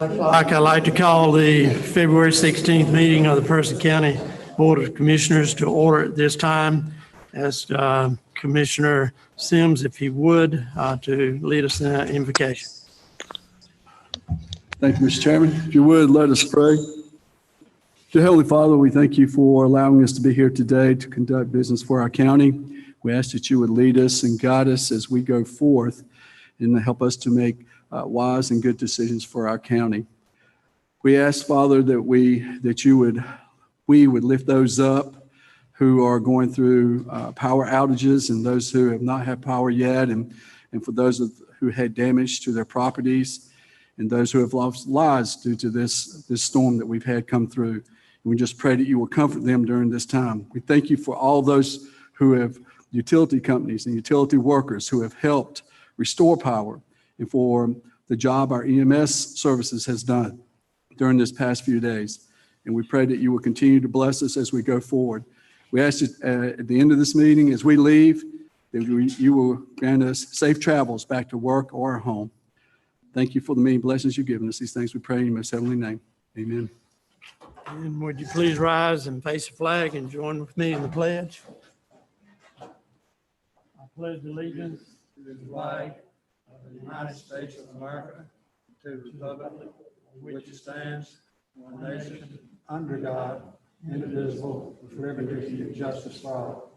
I'd like to call the February 16th meeting of the Person County Board of Commissioners to order at this time. Ask Commissioner Sims, if he would, to lead us in that invocation. Thank you, Mr. Chairman. If you would, let us pray. Dear Heavenly Father, we thank you for allowing us to be here today to conduct business for our county. We ask that you would lead us and guide us as we go forth and help us to make wise and good decisions for our county. We ask, Father, that we would lift those up who are going through power outages and those who have not had power yet, and for those who had damage to their properties and those who have lost lives due to this storm that we've had come through. And we just pray that you will comfort them during this time. We thank you for all those who have utility companies and utility workers who have helped restore power, and for the job our EMS services has done during this past few days. And we pray that you will continue to bless us as we go forward. We ask that at the end of this meeting, as we leave, that you will grant us safe travels back to work or our home. Thank you for the many blessings you've given us. These things we pray in your most heavenly name. Amen. And would you please rise and face the flag and join with me in the pledge? I pledge allegiance to the flag of the United States of America, to the republic for which it stands, one nation, under God, indivisible, with liberty and justice for all.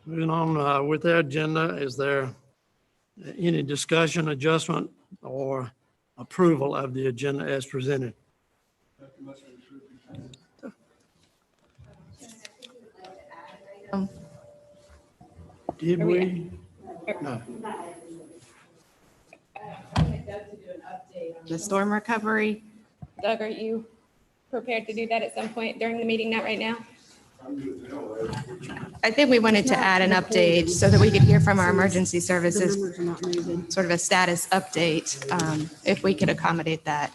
Moving on with the agenda, is there any discussion, adjustment, or approval of the agenda as presented? Did we? No. The storm recovery. Doug, are you prepared to do that at some point during the meeting? Not right now? I think we wanted to add an update so that we could hear from our emergency services, sort of a status update, if we could accommodate that,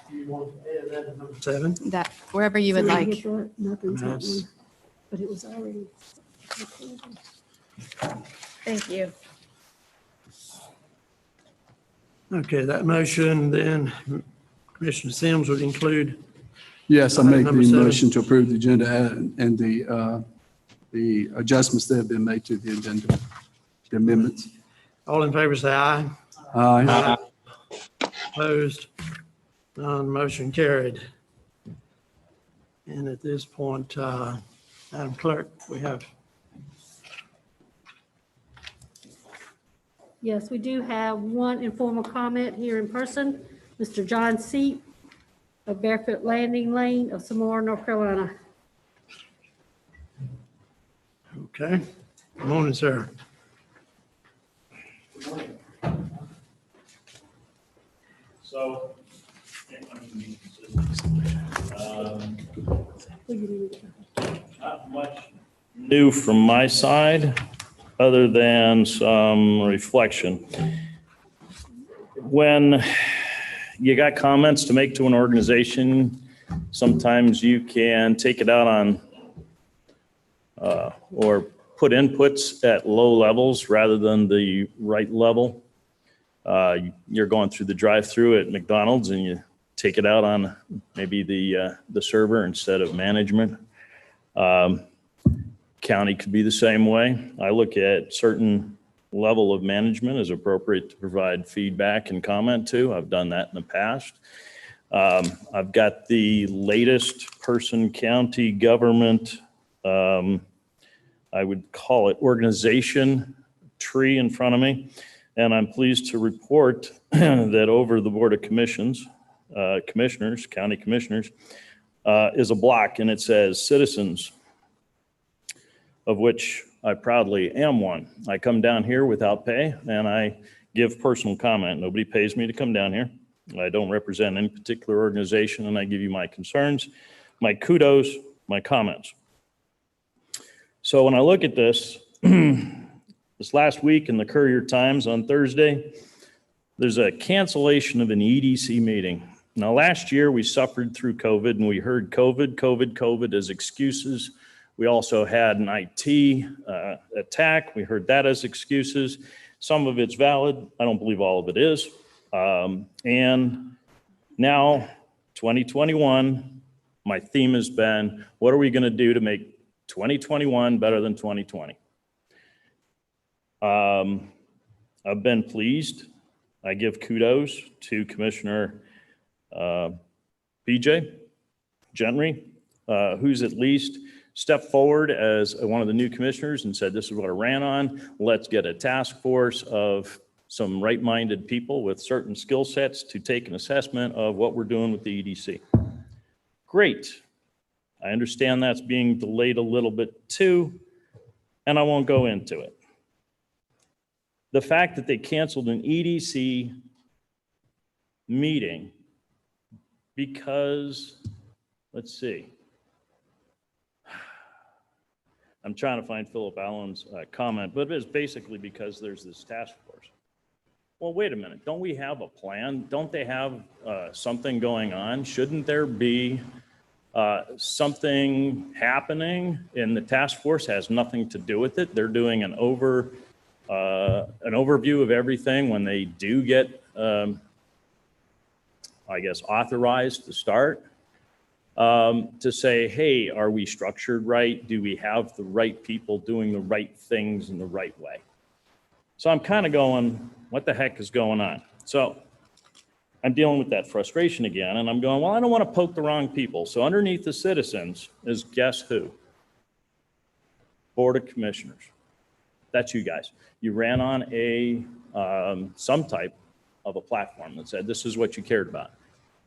Seven? that wherever you would like. Nothing's Yes. happening, but it was already. Thank you. Okay, that motion then, Commissioner Sims would include. Yes, I make the Number 7. motion to approve the agenda and the adjustments that have been made to the agenda, the amendments. All in favor, say aye. Aye. Opposed? None, motion carried. And at this point, Madam Clerk, we have. Yes, we do have one informal comment here in person. Mr. John Seep of Barefoot Landing Lane of Samora, North Carolina. Okay. Good morning, sir. So, not much new from my side, other than some reflection. When you got comments to make to an organization, sometimes you can take it out on or put inputs at low levels rather than the right level. You're going through the drive-through at McDonald's and you take it out on maybe the server instead of management. County could be the same way. I look at certain level of management as appropriate to provide feedback and comment to. I've done that in the past. I've got the latest Person County government, I would call it organization tree in front of me. And I'm pleased to report that over the Board of Commissioners, county commissioners, is a block, and it says citizens, of which I proudly am one. I come down here without pay and I give personal comment. Nobody pays me to come down here. I don't represent any particular organization, and I give you my concerns, my kudos, my comments. So when I look at this, this last week in the Courier-Times on Thursday, there's a cancellation of an EDC meeting. Now, last year we suffered through COVID and we heard COVID as excuses We also had an IT attack. We heard that as excuses. Some of it's valid. I don't believe all of it is. And now, 2021, my theme has been, what are we going to do to make 2021 better than 2020? I've been pleased. I give kudos to Commissioner PJ Gentry, who's at least stepped forward as one of the new commissioners and said, this is what I ran on. Let's get a task force of some right-minded people with certain skill sets to take an assessment of what we're doing with the EDC. Great. I understand that's being delayed a little bit too, and I won't go into it. The fact that they canceled an EDC meeting because, let's see, I'm trying to find Philip Allen's comment, but it's basically because there's this task force. Well, wait a minute. Don't we have a plan? Don't they have something going on? Shouldn't there be something happening? And the task force has nothing to do with it. They're doing an overview of everything when they do get, I guess, authorized to start. To say, hey, are we structured right? Do we have the right people doing the right things in the right way? So I'm kind of going, what the heck is going on? So I'm dealing with that frustration again, and I'm going, well, I don't want to poke the wrong people. So underneath the citizens is guess who? Board of Commissioners. That's you guys. You ran on a some type of a platform that said this is what you cared about.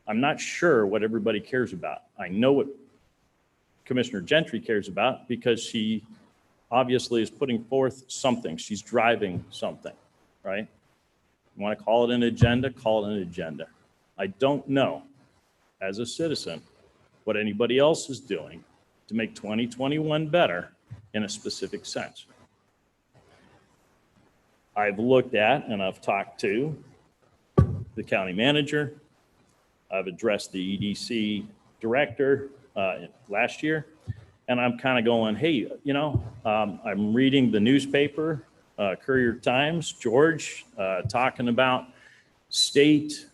I'm not sure what everybody cares about. I know what Commissioner Gentry cares about because she obviously is putting forth something. She's driving something, right? You want to call it an agenda, call it an agenda. I don't know, as a citizen, what anybody else is doing to make 2021 better in a specific sense. I've looked at and I've talked to the county manager. I've addressed the EDC director last year, and I'm kind of going, hey, you know, I'm reading the newspaper, Courier Times, George, talking about state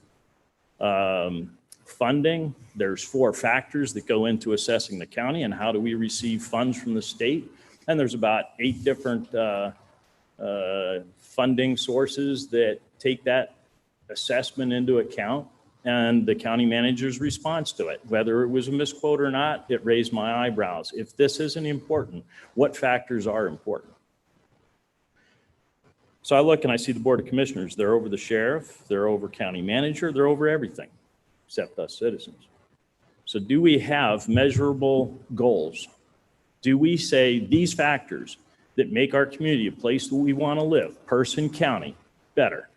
funding. There's 4 factors that go into assessing the county and how do we receive funds from the state. And there's about 8 different funding sources that take that assessment into account. And the county manager's response to it, whether it was a misquote or not, it raised my eyebrows. If this isn't important, what factors are important? So I look and I see the Board of Commissioners. They're over the sheriff, they're over county manager, they're over everything except us citizens. So do we have measurable goals? Do we say these factors that make our community a place that we want to live, person, county, better?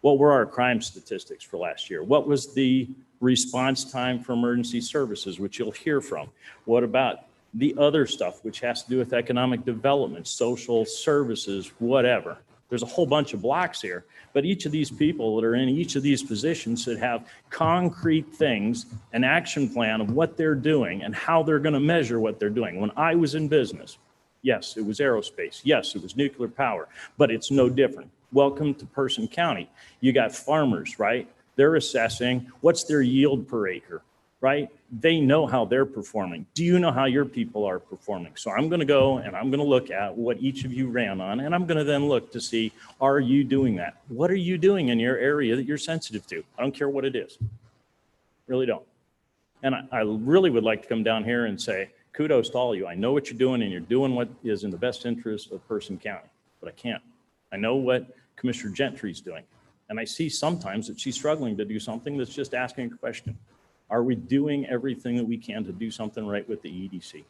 What were our crime statistics for last year? What was the response time for emergency services, which you'll hear from? What about the other stuff, which has to do with economic development, social services, whatever? There's a whole bunch of blocks here, but each of these people that are in each of these positions should have concrete things, an action plan of what they're doing and how they're going to measure what they're doing. When I was in business, yes, it was aerospace. Yes, it was nuclear power, but it's no different. Welcome to Person County. You got farmers, right? They're assessing what's their yield per acre, right? They know how they're performing. Do you know how your people are performing? So I'm going to go and I'm going to look at what each of you ran on, and I'm going to then look to see, are you doing that? What are you doing in your area that you're sensitive to? I don't care what it is. Really don't. And I really would like to come down here and say, kudos to all of you. I know what you're doing, and you're doing what is in the best interest of Person County, but I can't. I know what Commissioner Gentry's doing. And I see sometimes that she's struggling to do something that's just asking a question. Are we doing everything that we can to do something right with the EDC?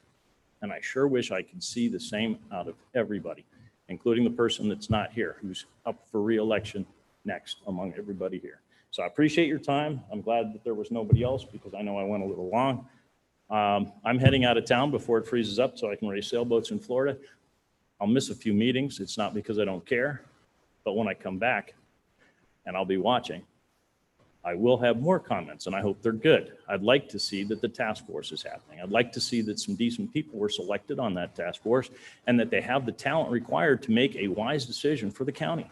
And I sure wish I could see the same out of everybody, including the person that's not here, who's up for re-election next among everybody here. So I appreciate your time. I'm glad that there was nobody else because I know I went a little long. I'm heading out of town before it freezes up so I can race sailboats in Florida. I'll miss a few meetings. It's not because I don't care, but when I come back, and I'll be watching, I will have more comments, and I hope they're good. I'd like to see that the task force is happening. I'd like to see that some decent people were selected on that task force and that they have the talent required to make a wise decision for the county,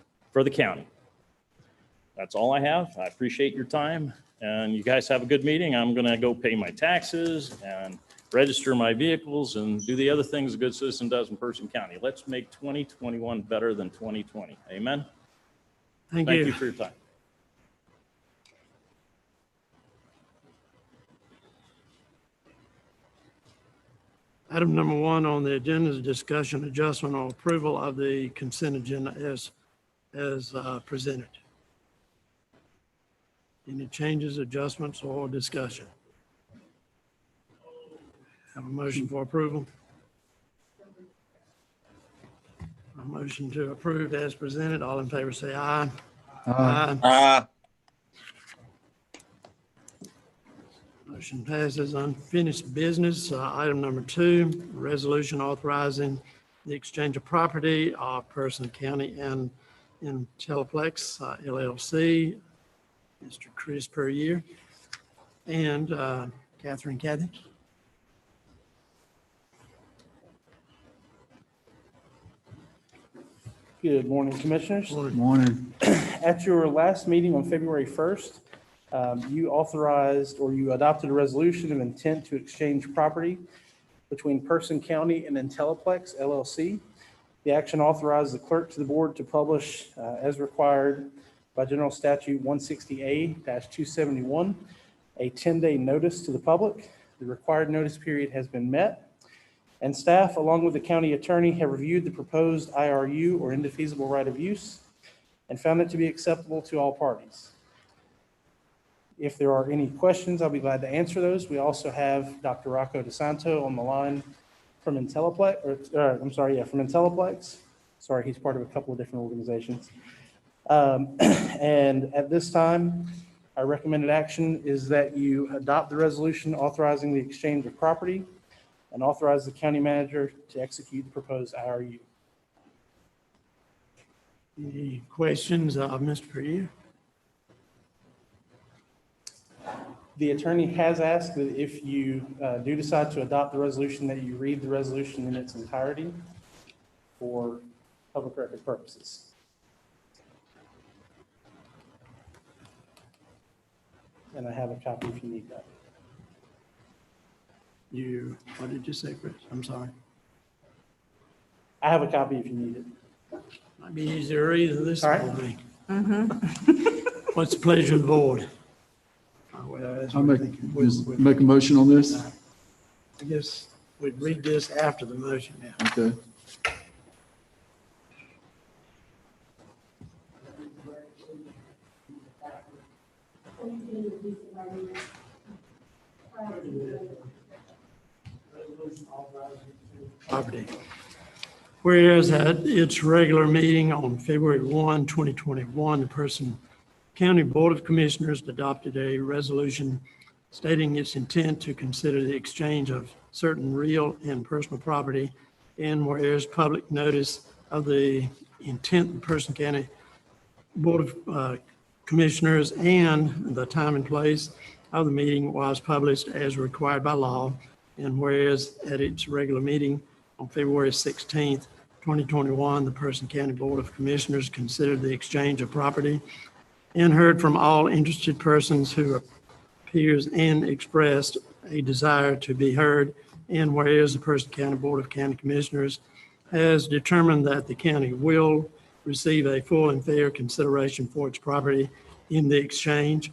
That's all I have. I appreciate your time, and you guys have a good meeting. I'm going to go pay my taxes and register my vehicles and do the other things a good citizen does in Person County. Let's make 2021 better than 2020. Amen? Thank Thank you. you for your time. Item number 1 on the agenda is discussion, adjustment, or approval of the consent agenda as presented. Any changes, adjustments, or discussion? Have a motion for approval? A motion to approve as presented. All in favor say aye. Aye. Motion passes. Unfinished business. Item number 2, resolution authorizing the exchange of property of Person County and Teleplex LLC, Mr. Chris Perrier and Kathy. Good morning, Commissioners. Morning. At your last meeting on February 1st, you authorized or you adopted a resolution of intent to exchange property between Person County and Intelleplex LLC. The action authorized the clerk to the board to publish as required by General Statute 160A-271, a 10-day notice to the public. The required notice period has been met, and staff, along with the county attorney, have reviewed the proposed IRU or indefeasible right of use and found it to be acceptable to all parties. If there are any questions, I'll be glad to answer those. We also have Dr. Rocco DeSanto on the line from Intelleplex, from Intelleplex. Sorry, he's part of a couple of different organizations. And at this time, our recommended action is that you adopt the resolution authorizing the exchange of property and authorize the county manager to execute the proposed IRU. Any questions of Mr. Perrier? The attorney has asked that if you do decide to adopt the resolution, that you read the resolution in its entirety for public record purposes. And I have a copy if you need that. What did you say, Chris? I'm sorry. I have a copy if you need it. Might be easier to read than this All right. will be. What's the pleasure of the board? I'll make a motion on this. I guess we'd read this after the motion now. Okay. Property. Whereas at its regular meeting on February 1, 2021, the Person County Board of Commissioners adopted a resolution stating its intent to consider the exchange of certain real and personal property, and whereas public notice of the intent of the Person County Board of Commissioners and the time and place of the meeting was published as required by law, and whereas at its regular meeting on February 16th, 2021, the Person County Board of Commissioners considered the exchange of property and heard from all interested persons who appears and expressed a desire to be heard, and whereas the Person County Board of County Commissioners has determined that the county will receive a full and fair consideration for its property in the exchange.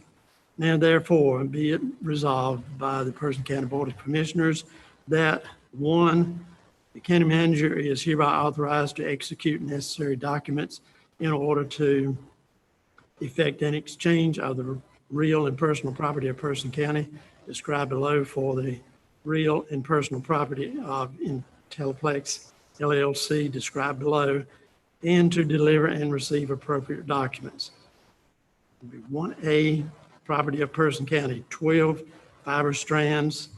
Now therefore be it resolved by the Person County Board of Commissioners that 1, the county manager is hereby authorized to execute necessary documents in order to effect an exchange of the real and personal property of Person County described below for the real and personal property of Intelleplex LLC described below, and to deliver and receive appropriate documents. 1A, property of Person County, 12 fiber strands,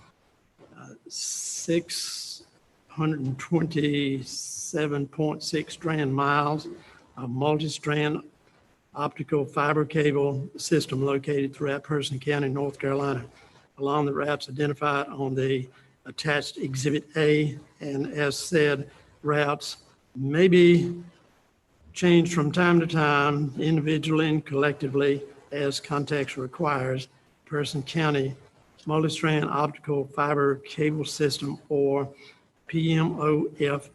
627.6 strand miles of multi-strand optical fiber cable system located throughout Person County, North Carolina, along the routes identified on the attached Exhibit A, and as said, routes may be changed from time to time, individually and collectively, as context requires. Person County Multi-Strand Optical Fiber Cable System, or PMOFCS.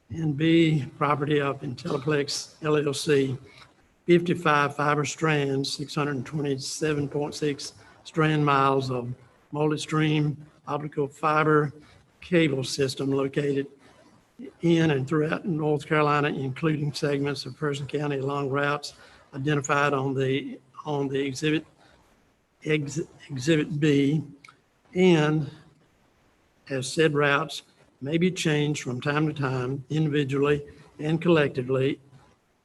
And B, property of Intelleplex LLC, 55 fiber strands, 627.6 strand miles of multi-stream optical fiber cable system located in and throughout North Carolina, including segments of Person County along routes identified on the Exhibit B, and as said routes may be changed from time to time, individually and collectively,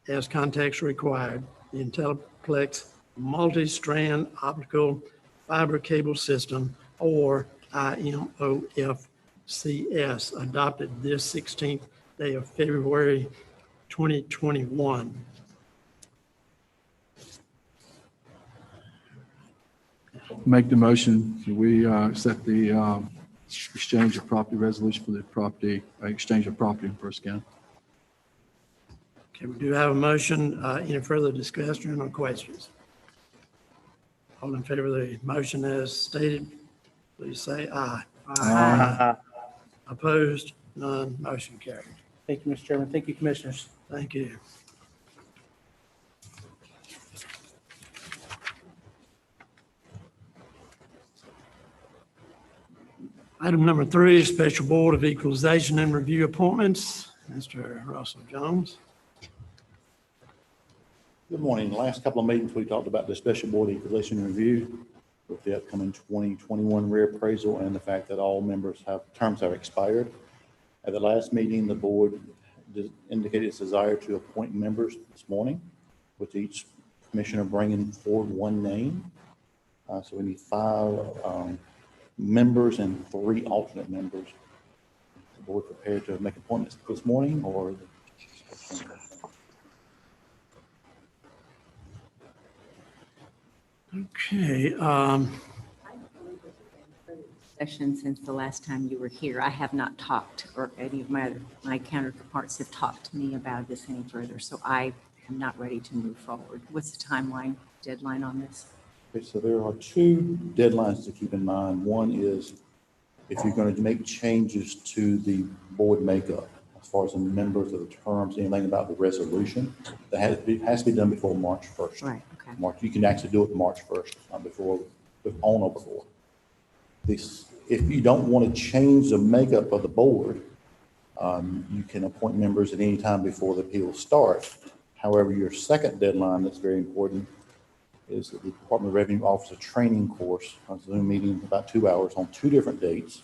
as context required. The Intelleplex Multi-Strand Optical Fiber Cable System, or IMOFCS, adopted this 16th day of February 2021. Make the motion. We accept the exchange of property resolution for the property, exchange of property in Person County. Okay, we do have a motion. Any further discussion or questions? All in favor of the motion as stated, please say aye. Aye. Opposed? None. Motion carried. Thank you, Mr. Chairman. Thank you, Commissioners. Thank you. Item number 3, Special Board of Equalization and Review Appointments. Mr. Russell Jones. Good morning. The last couple of meetings, we talked about the Special Board Equalization Review with the upcoming 2021 reappraisal and the fact that all members' terms have expired. At the last meeting, the board indicated its desire to appoint members this morning, with each commissioner bringing forward one name. So we need 5 members and 3 alternate members. Is the board prepared to make appointments this morning, or? Okay, Session since the last time you were here. I have not talked, or any of my counterparts have talked to me about this any further, so I am not ready to move forward. What's the timeline, deadline on this? Okay, so there are 2 deadlines to keep in mind. One is if you're going to make changes to the board makeup, as far as the members of the terms, anything about the resolution, that has to be done before March 1st. Right, okay. March, you can actually do it March 1st, not before, on or before. If you don't want to change the makeup of the board, you can appoint members at any time before the appeal starts. However, your second deadline that's very important is that the Department of Revenue offers a training course, a Zoom meeting, about 2 hours on 2 different dates,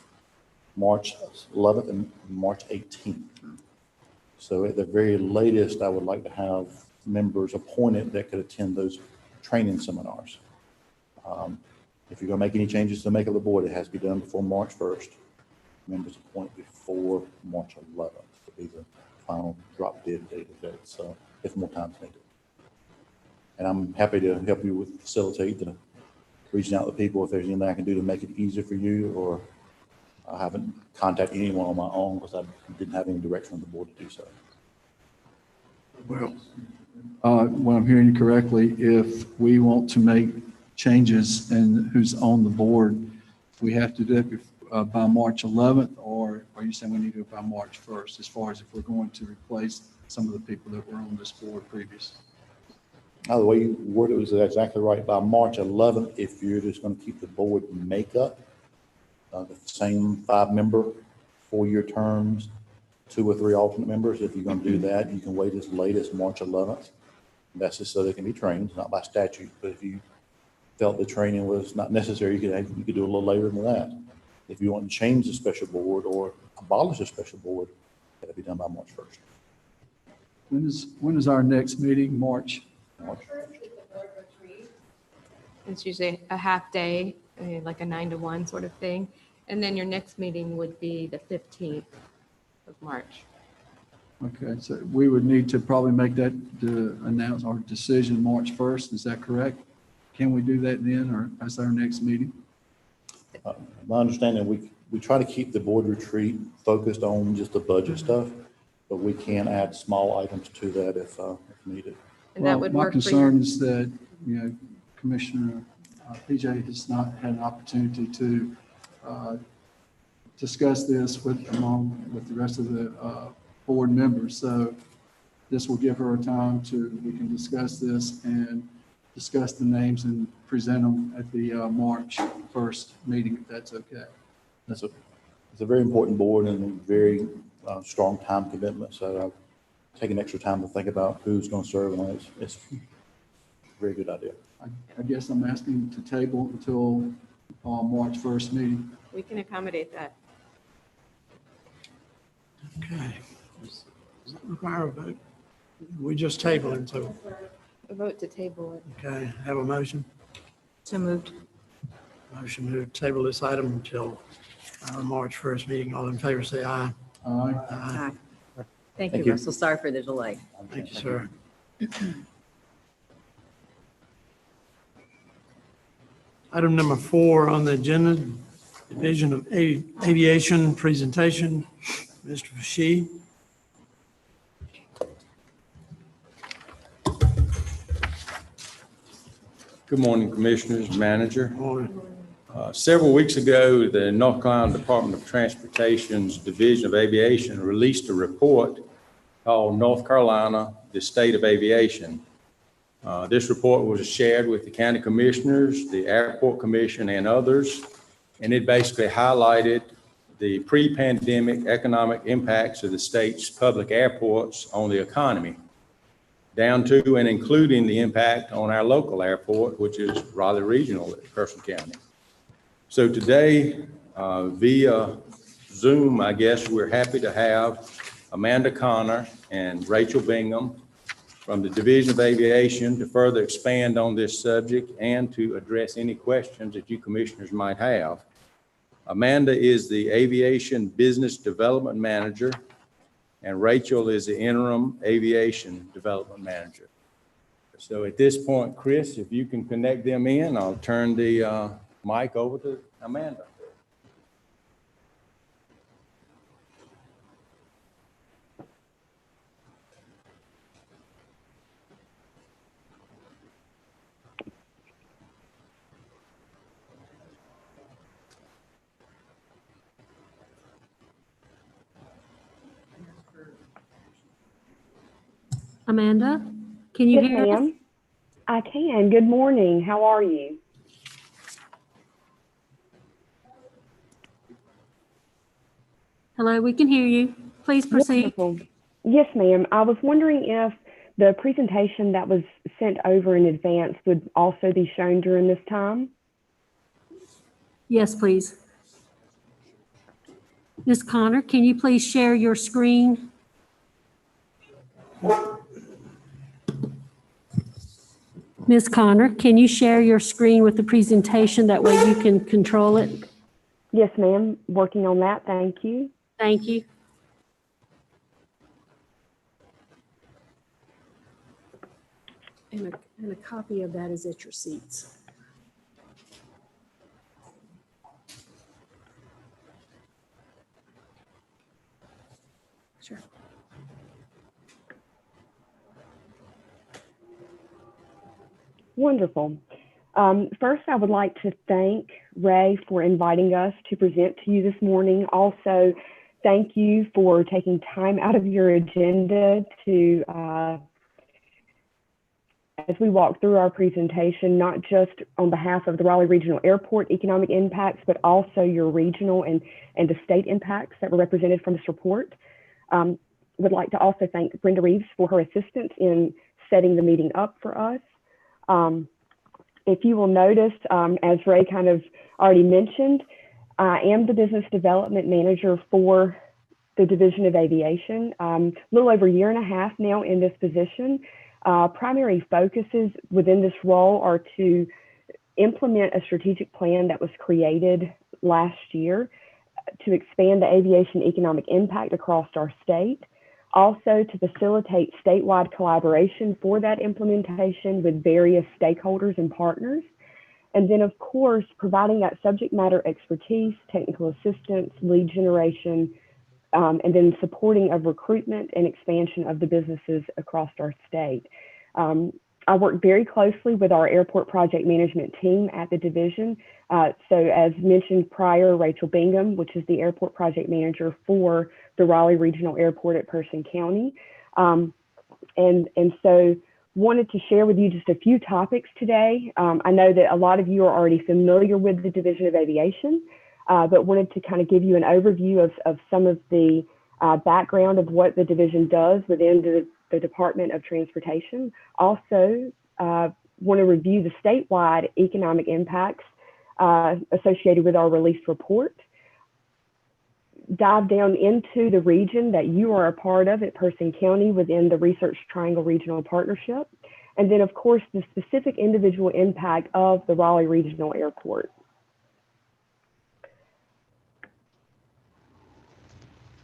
March 11th and March 18th. So at the very latest, I would like to have members appointed that could attend those training seminars. If you're going to make any changes to the makeup of the board, it has to be done before March 1st. Members appointed before March 11th to be the final drop dead date of that. So if more time is needed. And I'm happy to help you with facilitate the reaching out to people if there's anything I can do to make it easier for you, or I haven't contacted anyone on my own because I didn't have any direction from the board to do so. well, When I'm hearing you correctly, if we want to make changes and who's on the board, we have to do it by March 11th, or are you saying we need to do it by March 1st, as far as if we're going to replace some of the people that were on this board previous? Now, the way you worded it was exactly right. By March 11th, if you're just going to keep the board makeup, the same 5-member, 4-year terms, 2 or 3 alternate members, if you're going to do that, you can wait as late as March 11th. That's just so they can be trained, not by statute, but if you felt the training was not necessary, you could do a little later than that. If you want to change the special board or abolish the special board, that'll be done by March 1st. When is our next meeting? March? March 1st. It's usually a half day, like a 9 to 1 sort of thing. And then your next meeting would be the 15th of March. Okay, so we would need to probably make that, announce our decision March 1st, is that correct? Can we do that then, or as our next meeting? My understanding, we try to keep the board retreat focused on just the budget stuff, but we can add small items to that if needed. And that Well, would my work for you. concern is that, Commissioner PJ has not had an opportunity to discuss this along with the rest of the board members. So this will give her we can discuss this and discuss the names and present them at the March 1st meeting, if that's okay. It's a very important board and a very strong time commitment, so I've taken extra time to think about who's going to serve on it. It's a very good idea. I guess I'm asking to table until March 1st meeting. We can accommodate that. Okay. Does that require a vote? We just table it, so, A vote to table it. okay, have a motion? So moved. Motion to table this item until our March 1st meeting. All in favor, say aye. All right. Aye. Thank Thank you, you. Russell. Sorry for the delay. Thank you, sir. Item number 4 on the agenda, Division of Aviation presentation, Mr. Fashy. Good morning, Commissioners, Manager. Morning. Several weeks ago, the North Carolina Department of Transportation's Division of Aviation released a report called North Carolina, the State of Aviation. This report was shared with the county commissioners, the airport commission, and others, and it basically highlighted the pre-pandemic economic impacts of the state's public airports on the economy, down to and including the impact on our local airport, which is Raleigh Regional at Person County. So today, via Zoom, I guess, we're happy to have Amanda Connor and Rachel Bingham from the Division of Aviation to further expand on this subject and to address any questions that you commissioners might have. Amanda is the Aviation Business Development Manager, and Rachel is the Interim Aviation Development Manager. So at this point, Chris, if you can connect them in, I'll turn the mic over to Amanda. Amanda, can you Yes, hear us? ma'am. I can. Good morning. How are you? Hello, we can hear you. Please proceed. Wonderful. Yes, ma'am. I was wondering if the presentation that was sent over in advance would also be shown during this time. Yes, please. Ms. Connor, can you please share your screen? Ms. Connor, can you share your screen with the presentation? That way you can control it. Yes, ma'am. Working on that. Thank you. Thank you. And a copy of that is at your seats. Sure. Wonderful. First, I would like to thank Ray for inviting us to present to you this morning. Also, thank you for taking time out of your agenda to, as we walk through our presentation, not just on behalf of the Raleigh Regional Airport economic impacts, but also your regional and the state impacts that were represented from this report. Would like to also thank Brenda Reeves for her assistance in setting the meeting up for us. If you will notice, as Ray kind of already mentioned, I am the Business Development Manager for the Division of Aviation. A little over a year and a half now in this position. Primary focuses within this role are to implement a strategic plan that was created last year to expand the aviation economic impact across our state. Also to facilitate statewide collaboration for that implementation with various stakeholders and partners. And then of course, providing that subject matter expertise, technical assistance, lead generation, and then supporting of recruitment and expansion of the businesses across our state. I work very closely with our airport project management team at the division. So as mentioned prior, Rachel Bingham, which is the airport project manager for the Raleigh Regional Airport at Person County. And so wanted to share with you just a few topics today. I know that a lot of you are already familiar with the Division of Aviation, but wanted to kind of give you an overview of some of the background of what the division does within the Department of Transportation. Also, want to review the statewide economic impacts associated with our released report. Dive down into the region that you are a part of at Person County within the Research Triangle Regional Partnership. And then, of course, the specific individual impact of the Raleigh Regional Airport.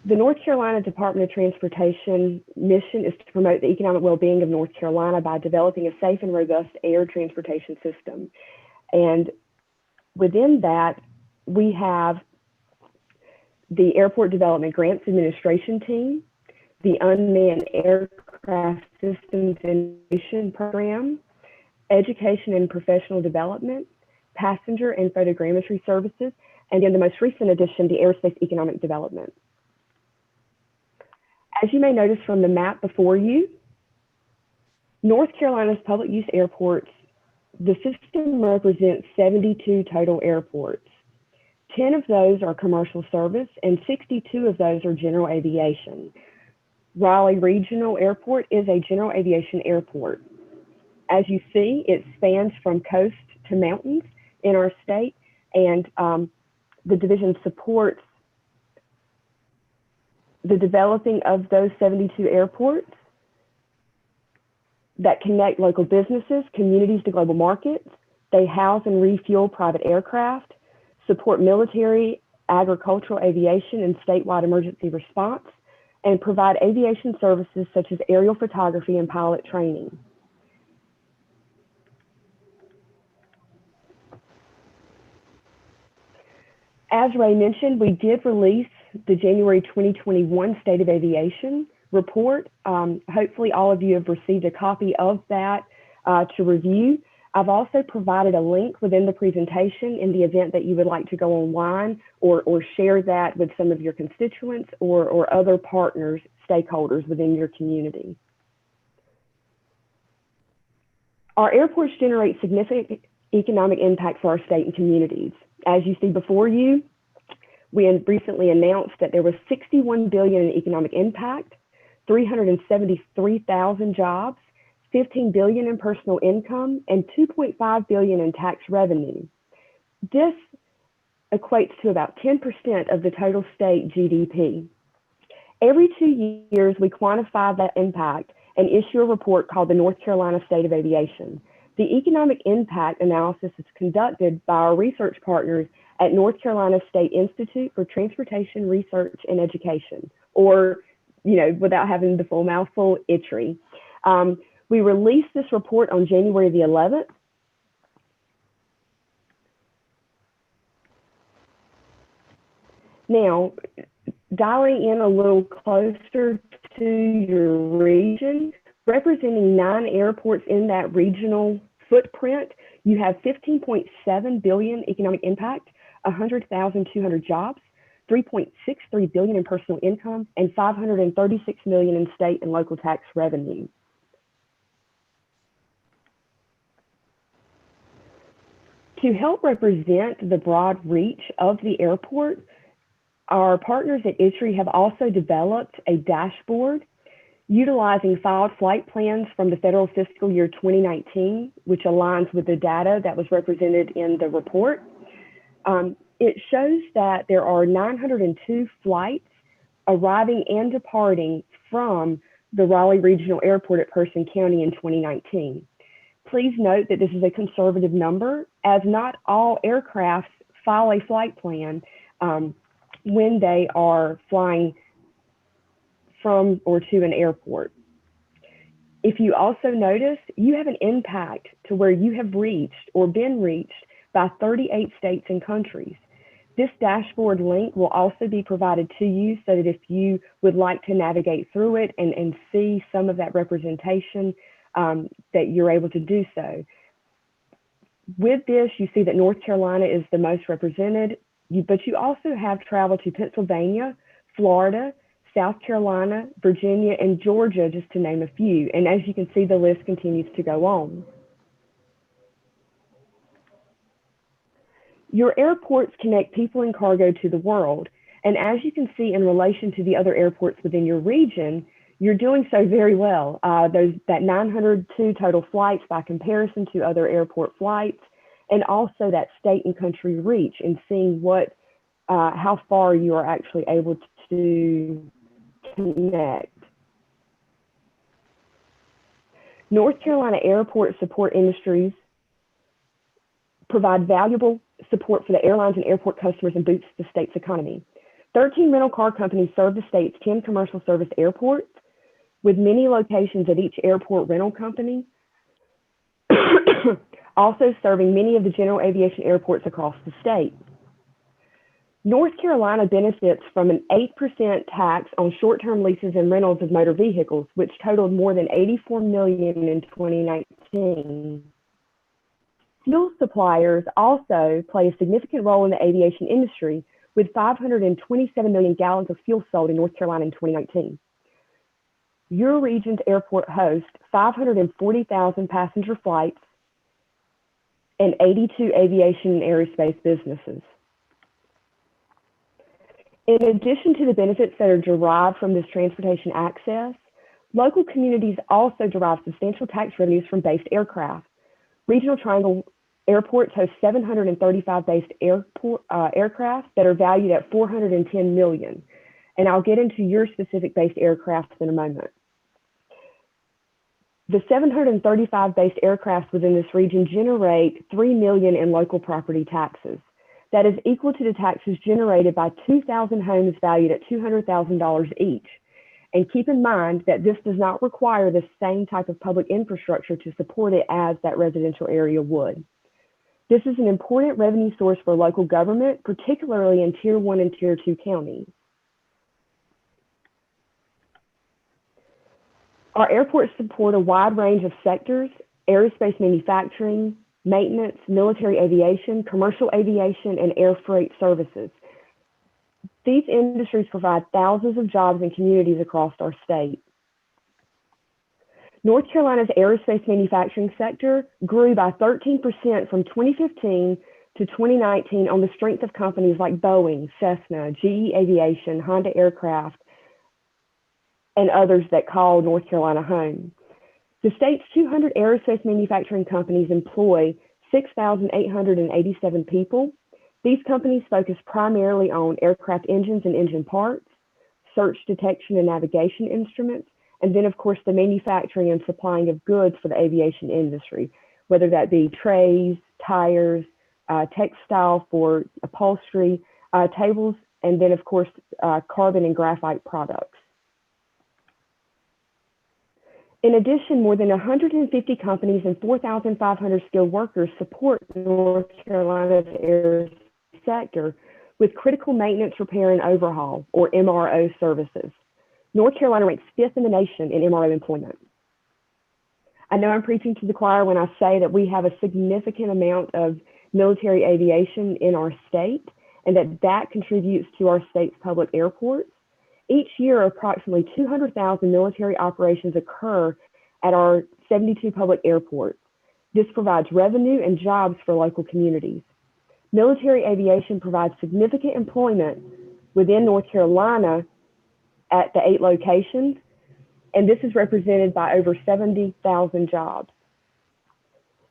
The North Carolina Department of Transportation mission is to promote the economic well-being of North Carolina by developing a safe and robust air transportation system. And within that, we have the Airport Development Grants Administration Team, the Unmanned Aircraft Systems Innovation Program, Education and Professional Development, Passenger and Photogrammetry Services, and in the most recent addition, the Aerospace Economic Development. As you may notice from the map before you, North Carolina's public use airports, the system represents 72 total airports. 10 of those are commercial service and 62 of those are general aviation. Raleigh Regional Airport is a general aviation airport. As you see, it spans from coast to mountains in our state, and the division supports the developing of those 72 airports that connect local businesses, communities to global markets. They house and refuel private aircraft, support military, agricultural, aviation, and statewide emergency response, and provide aviation services such as aerial photography and pilot training. As Ray mentioned, we did release the January 2021 State of Aviation report. Hopefully all of you have received a copy of that to review. I've also provided a link within the presentation in the event that you would like to go online or share that with some of your constituents or other partners, stakeholders within your community. Our airports generate significant economic impact for our state and communities. As you see before you, we recently announced that there was $61 billion in economic impact, 373,000 jobs, $15 billion in personal income, and $2.5 billion in tax revenue. This equates to about 10% of the total state GDP. Every 2 years, we quantify that impact and issue a report called the North Carolina State of Aviation. The economic impact analysis is conducted by our research partners at North Carolina State Institute for Transportation Research and Education, or, without having the full mouthful, ITRE. We released this report on January the 11th. Now, dialing in a little closer to your region, representing 9 airports in that regional footprint, you have $15.7 billion economic impact, 100,200 jobs, $3.63 billion in personal income, and $536 million in state and local tax revenue. To help represent the broad reach of the airport, our partners at ITRE have also developed a dashboard utilizing filed flight plans from the federal fiscal year 2019, which aligns with the data that was represented in the report. It shows that there are 902 flights arriving and departing from the Raleigh Regional Airport at Person County in 2019. Please note that this is a conservative number, as not all aircraft file a flight plan when they are flying from or to an airport. If you also notice, you have an impact to where you have reached or been reached by 38 states and countries. This dashboard link will also be provided to you so that if you would like to navigate through it and see some of that representation, that you're able to do so. With this, you see that North Carolina is the most represented, but you also have travel to Pennsylvania, Florida, South Carolina, Virginia, and Georgia, just to name a few. And as you can see, the list continues to go on. Your airports connect people and cargo to the world. And as you can see in relation to the other airports within your region, you're doing so very well. That 902 total flights by comparison to other airport flights, and also that state and country reach and seeing how far you are actually able to connect. North Carolina airport support industries provide valuable support for the airlines and airport customers and boost the state's economy. 13 rental car companies serve the state's 10 commercial service airports, with many locations at each airport rental company, also serving many of the general aviation airports across the state. North Carolina benefits from an 8% tax on short-term leases and rentals of motor vehicles, which totaled more than $84 million in 2019. Fuel suppliers also play a significant role in the aviation industry, with 527 million gallons of fuel sold in North Carolina in 2019. Your region's airport hosts 540,000 passenger flights and 82 aviation and aerospace businesses. In addition to the benefits that are derived from this transportation access, local communities also derive substantial tax revenues from based aircraft. Regional Triangle airports host 735 based aircraft that are valued at $410 million. And I'll get into your specific based aircraft in a moment. The 735 based aircraft within this region generate $3 million in local property taxes. That is equal to the taxes generated by 2,000 homes valued at $200,000 each. And keep in mind that this does not require the same type of public infrastructure to support it as that residential area would. This is an important revenue source for local government, particularly in Tier 1 and Tier 2 counties. Our airports support a wide range of sectors: aerospace manufacturing, maintenance, military aviation, commercial aviation, and air freight services. These industries provide thousands of jobs in communities across our state. North Carolina's aerospace manufacturing sector grew by 13% from 2015 to 2019 on the strength of companies like Boeing, Cessna, GE Aviation, Honda Aircraft, and others that call North Carolina home. The state's 200 aerospace manufacturing companies employ 6,887 people. These companies focus primarily on aircraft engines and engine parts, search, detection, and navigation instruments, and then, of course, the manufacturing and supplying of goods for the aviation industry, whether that be trays, tires, textile for upholstery, tables, and then, of course, carbon and graphite products. In addition, more than 150 companies and 4,500 skilled workers support North Carolina's air sector with critical maintenance, repair, and overhaul, or MRO services. North Carolina ranks 5th in the nation in MRO employment. I know I'm preaching to the choir when I say that we have a significant amount of military aviation in our state, and that contributes to our state's public airports. Each year, approximately 200,000 military operations occur at our 72 public airports. This provides revenue and jobs for local communities. Military aviation provides significant employment within North Carolina at the 8 locations, and this is represented by over 70,000 jobs.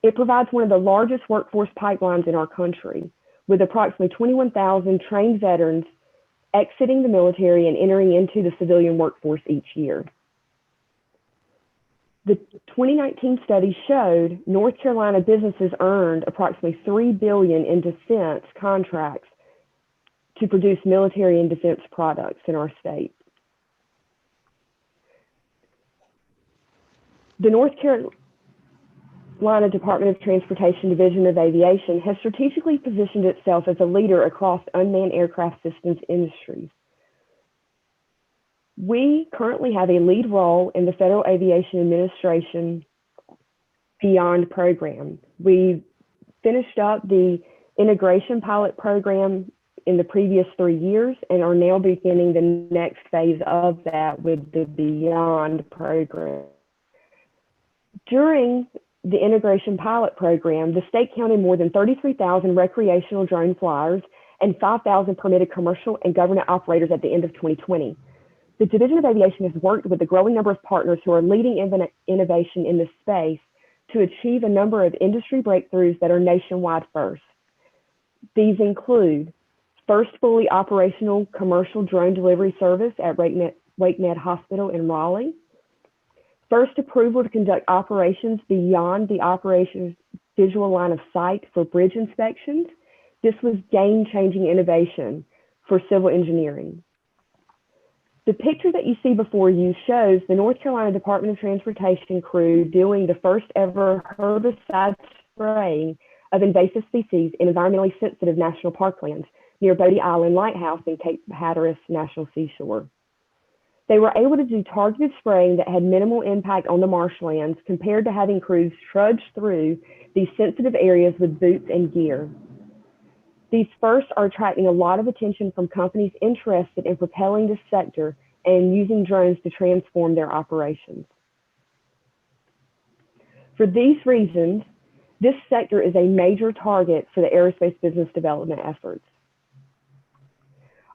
It provides one of the largest workforce pipelines in our country, with approximately 21,000 trained veterans exiting the military and entering into the civilian workforce each year. The 2019 study showed North Carolina businesses earned approximately $3 billion in defense contracts to produce military and defense products in our state. The North Carolina Department of Transportation Division of Aviation has strategically positioned itself as a leader across unmanned aircraft systems industries. We currently have a lead role in the Federal Aviation Administration Beyond program. We finished up the integration pilot program in the previous 3 years and are now beginning the next phase of that with the Beyond program. During the integration pilot program, the state counted more than 33,000 recreational drone flyers and 5,000 permitted commercial and government operators at the end of 2020. The Division of Aviation has worked with a growing number of partners who are leading innovation in this space to achieve a number of industry breakthroughs that are nationwide first. These include first fully operational commercial drone delivery service at WakeMed Hospital in Raleigh, first approval to conduct operations beyond the operations visual line of sight for bridge inspections. This was game-changing innovation for civil engineering. The picture that you see before you shows the North Carolina Department of Transportation crew doing the first ever herbicide spraying of invasive species in environmentally sensitive national parklands near Bodie Island Lighthouse and Cape Hatteras National Seashore. They were able to do targeted spraying that had minimal impact on the marshlands compared to having crews trudge through these sensitive areas with boots and gear. These firsts are attracting a lot of attention from companies interested in propelling this sector and using drones to transform their operations. For these reasons, this sector is a major target for the aerospace business development efforts.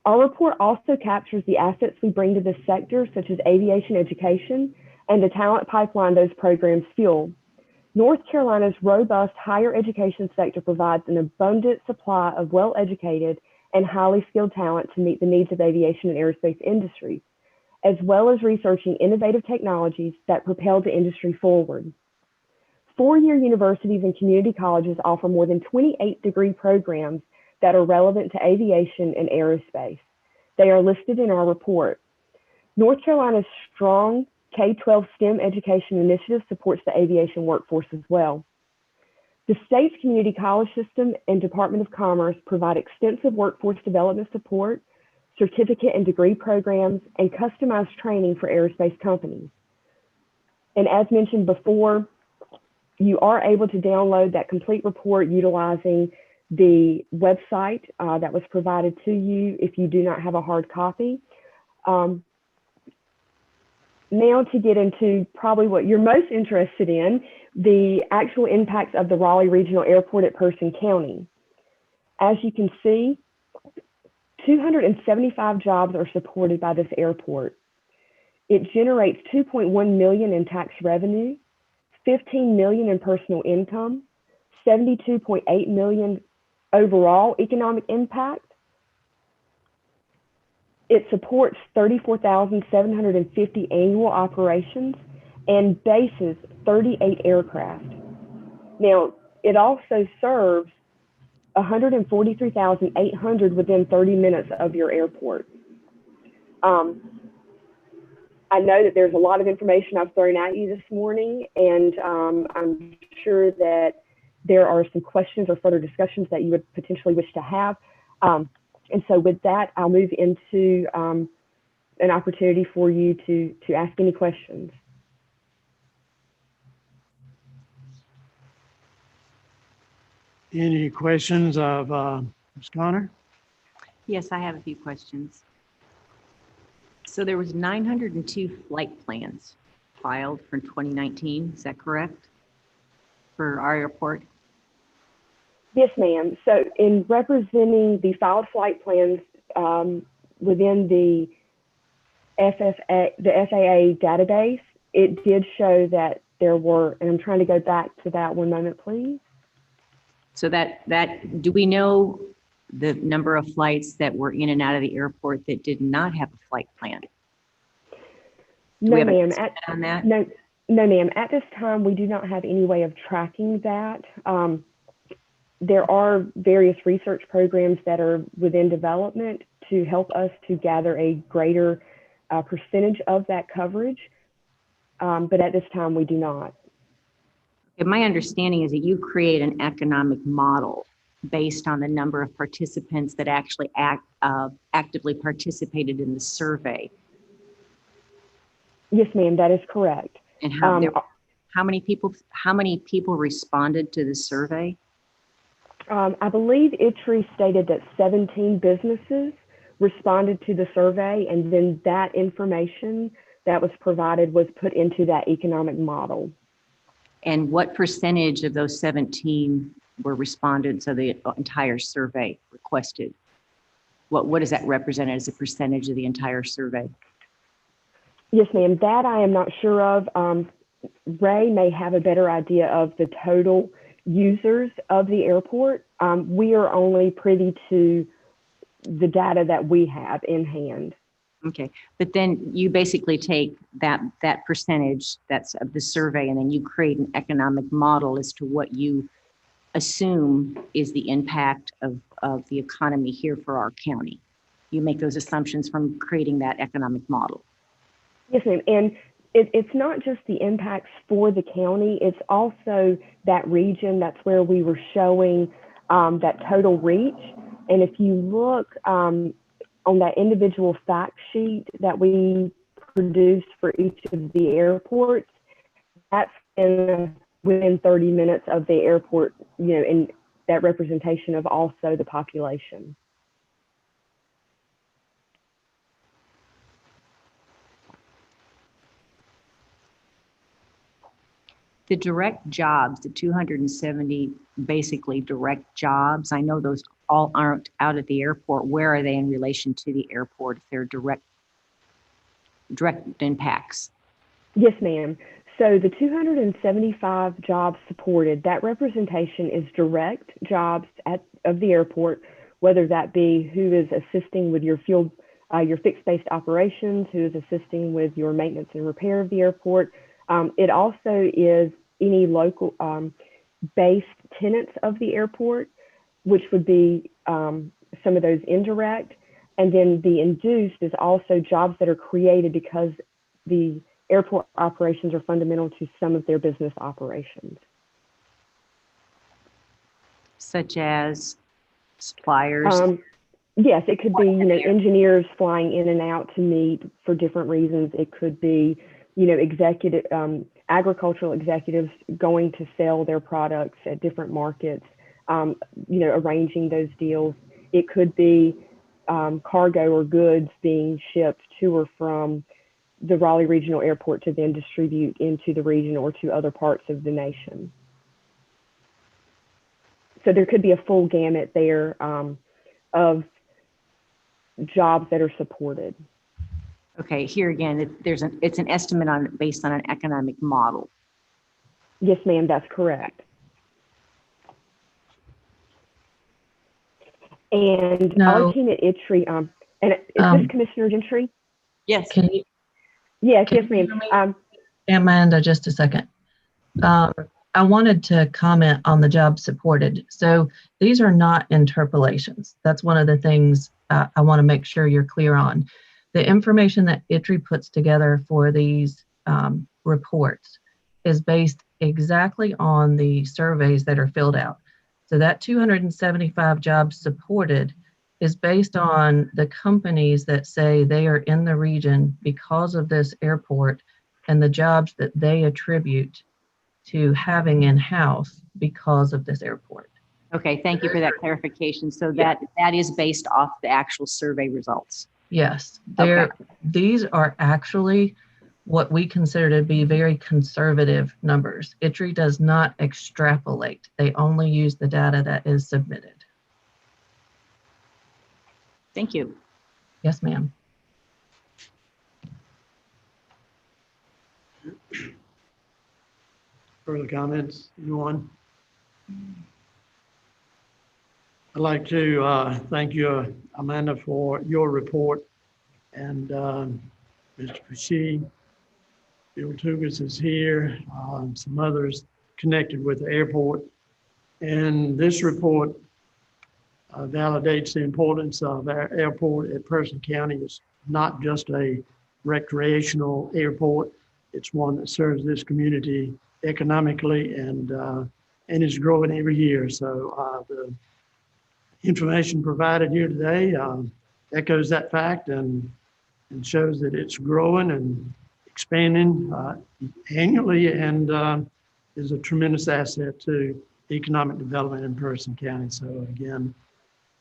Our report also captures the assets we bring to this sector, such as aviation education and the talent pipeline those programs fuel. North Carolina's robust higher education sector provides an abundant supply of well-educated and highly skilled talent to meet the needs of aviation and aerospace industries, as well as researching innovative technologies that propel the industry forward. Four-year universities and community colleges offer more than 28 degree programs that are relevant to aviation and aerospace. They are listed in our report. North Carolina's strong K-12 STEM education initiative supports the aviation workforce as well. The state's community college system and Department of Commerce provide extensive workforce development support, certificate and degree programs, and customized training for aerospace companies. And as mentioned before, you are able to download that complete report utilizing the website that was provided to you if you do not have a hard copy. Now to get into probably what you're most interested in, the actual impacts of the Raleigh Regional Airport at Person County. As you can see, 275 jobs are supported by this airport. It generates $2.1 million in tax revenue, $15 million in personal income, $72.8 million overall economic impact. It supports 34,750 annual operations and bases 38 aircraft. Now, it also serves 143,800 within 30 minutes of your airport. I know that there's a lot of information I've thrown at you this morning, and I'm sure that there are some questions or further discussions that you would potentially wish to have. And so with that, I'll move into an opportunity for you to ask any questions. Any questions of Ms. Connor? Yes, I have a few questions. So there was 902 flight plans filed for 2019, is that correct? For our airport? Yes, ma'am. So in representing the filed flight plans within the FAA database, it did show that there were, and I'm trying to go back to that one moment, please. So do we know the number of flights that were in and out of the airport that did not have a flight plan? No, ma'am. On that? No, ma'am. At this time, we do not have any way of tracking that. There are various research programs that are within development to help us to gather a greater percentage of that coverage. but at this time we do not. And my understanding is that you create an economic model based on the number of participants that actually actively participated in the survey. Yes, ma'am, that is correct. And how many people responded to the survey? I believe ITRI stated that 17 businesses responded to the survey, and then that information that was provided was put into that economic model. And what percentage of those 17 were respondents of the entire survey requested? What does that represent as a percentage of the entire survey? Yes, ma'am, that I am not sure of. Ray may have a better idea of the total users of the airport. We are only privy to the data that we have in hand. Okay, but then you basically take that percentage that's of the survey, and then you create an economic model as to what you assume is the impact of the economy here for our county. You make those assumptions from creating that economic model. Yes, ma'am, and it's not just the impacts for the county, it's also that region. That's where we were showing that total reach. And if you look on that individual fact sheet that we produced for each of the airports, that's within 30 minutes of the airport, and that representation of also the population. The direct jobs, the 270 basically direct jobs, I know those all aren't out at the airport. Where are they in relation to the airport if they're direct impacts? Yes, ma'am. So the 275 jobs supported, that representation is direct jobs of the airport, whether that be who is assisting with your your fixed-based operations, who is assisting with your maintenance and repair of the airport. It also is any local based tenants of the airport, which would be some of those indirect. And then the induced is also jobs that are created because the airport operations are fundamental to some of their business operations. Such as suppliers? Yes, it could be, engineers flying in and out to meet for different reasons. It could be, agricultural executives going to sell their products at different markets, arranging those deals. It could be cargo or goods being shipped to or from the Raleigh Regional Airport to then distribute into the region or to other parts of the nation. So there could be a full gamut there of jobs that are supported. Okay, here again, it's an estimate based on an economic model. Yes, ma'am, that's correct. And our team at ITRI, and is this Commissioner Gentry? Yes. Yes, ma'am. Amanda, just a second. I wanted to comment on the job supported. So these are not interpolations. That's one of the things I want to make sure you're clear on. The information that ITRI puts together for these reports is based exactly on the surveys that are filled out. So that 275 jobs supported is based on the companies that say they are in the region because of this airport and the jobs that they attribute to having in-house because of this airport. Okay, thank you for that clarification. So that is based off the actual survey results. Yes, Okay. These are actually what we consider to be very conservative numbers. ITRI does not extrapolate. They only use the data that is submitted. Thank you. Yes, ma'am. Further comments, anyone? I'd like to thank you, Amanda, for your report, and Mr. Pesci. Bill Tugas is here, some others connected with the airport. And this report validates the importance of our airport at Person County. It's not just a recreational airport. it's one that serves this community economically and is growing every year. So the information provided here today echoes that fact and shows that it's growing and expanding annually and is a tremendous asset to economic development in Person County. So again,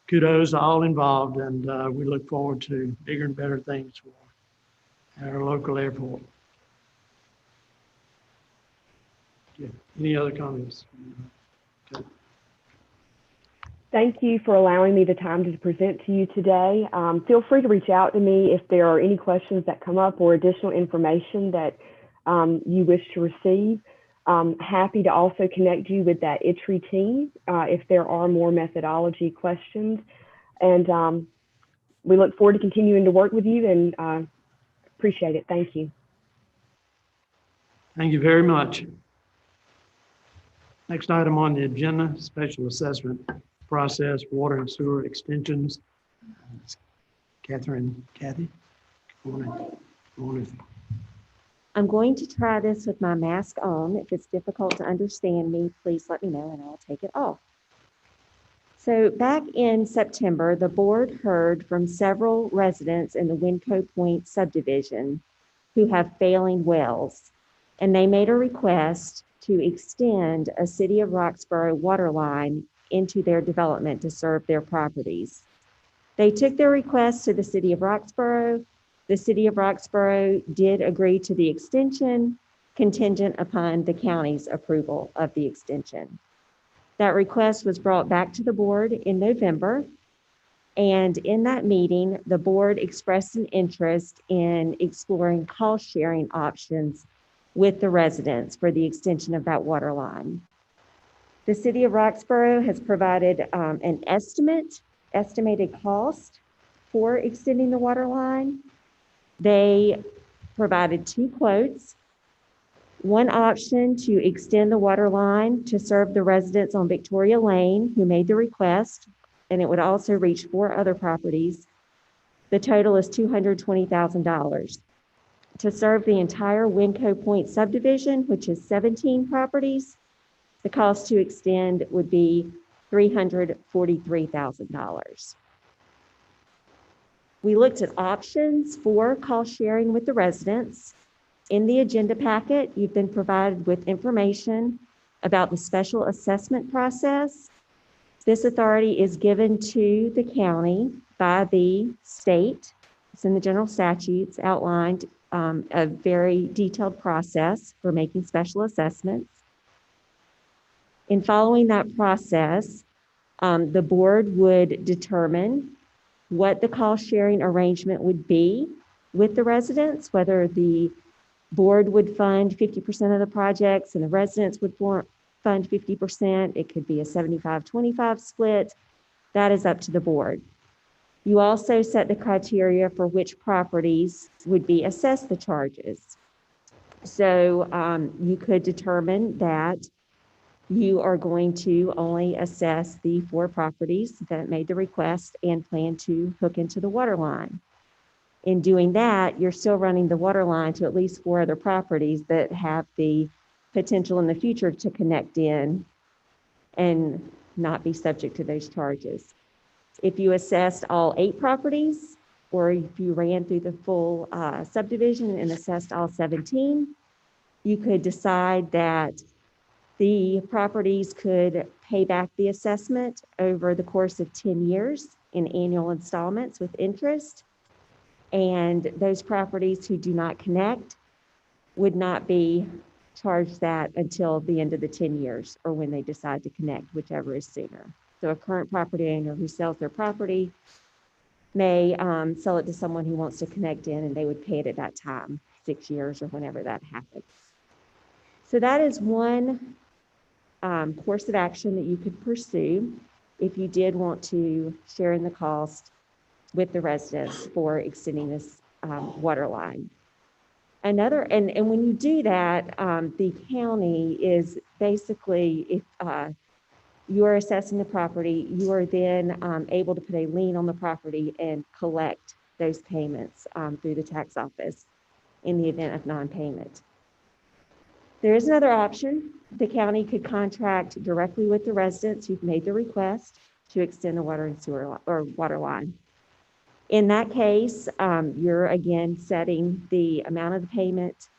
kudos to all involved, and we look forward to bigger and better things for our local airport. Yeah. Any other comments? Okay. Thank you for allowing me the time to present to you today. Feel free to reach out to me if there are any questions that come up or additional information that you wish to receive. Happy to also connect you with that ITRI team if there are more methodology questions. And we look forward to continuing to work with you and appreciate it. Thank you. Thank you very much. Next item on the agenda, special assessment process, water and sewer extensions. Kathy, good morning. Good morning. I'm going to try this with my mask on. If it's difficult to understand me, please let me know and I'll take it off. So back in September, the board heard from several residents in the Winco Point subdivision who have failing wells, and they made a request to extend a City of Roxborough water line into their development to serve their properties. They took their request to the City of Roxborough. The City of Roxborough did agree to the extension contingent upon the county's approval of the extension. That request was brought back to the board in November. And in that meeting, the board expressed an interest in exploring cost sharing options with the residents for the extension of that water line. The City of Roxborough has provided an estimated cost for extending the water line. They provided 2 quotes. One option to extend the water line to serve the residents on Victoria Lane who made the request, and it would also reach 4 other properties. The total is $220,000. To serve the entire Winco Point subdivision, which is 17 properties, the cost to extend would be $343,000. We looked at options for cost sharing with the residents. In the agenda packet, you've been provided with information about the special assessment process. This authority is given to the county by the state. It's in the general statutes outlined a very detailed process for making special assessments. In following that process, the board would determine what the cost sharing arrangement would be with the residents, whether the board would fund 50% of the projects and the residents would fund 50%. It could be a 75-25 split. That is up to the board. You also set the criteria for which properties would be assessed the charges. So you could determine that you are going to only assess the 4 properties that made the request and plan to hook into the water line. In doing that, you're still running the water line to at least 4 other properties that have the potential in the future to connect in and not be subject to those charges. If you assessed all 8 properties, or if you ran through the full subdivision and assessed all 17, you could decide that the properties could pay back the assessment over the course of 10 years in annual installments with interest. And those properties who do not connect would not be charged that until the end of the 10 years or when they decide to connect, whichever is sooner. So a current property owner who sells their property may sell it to someone who wants to connect in, and they would pay it at that time, 6 years or whenever that happens. So that is one course of action that you could pursue if you did want to share in the cost with the residents for extending this water line. Another, and when you do that, the county is basically, if you are assessing the property, you are then able to put a lien on the property and collect those payments through the tax office in the event of non-payment. There is another option. The county could contract directly with the residents who've made the request to extend the water and sewer or water line. In that case, you're again setting the amount of the payment,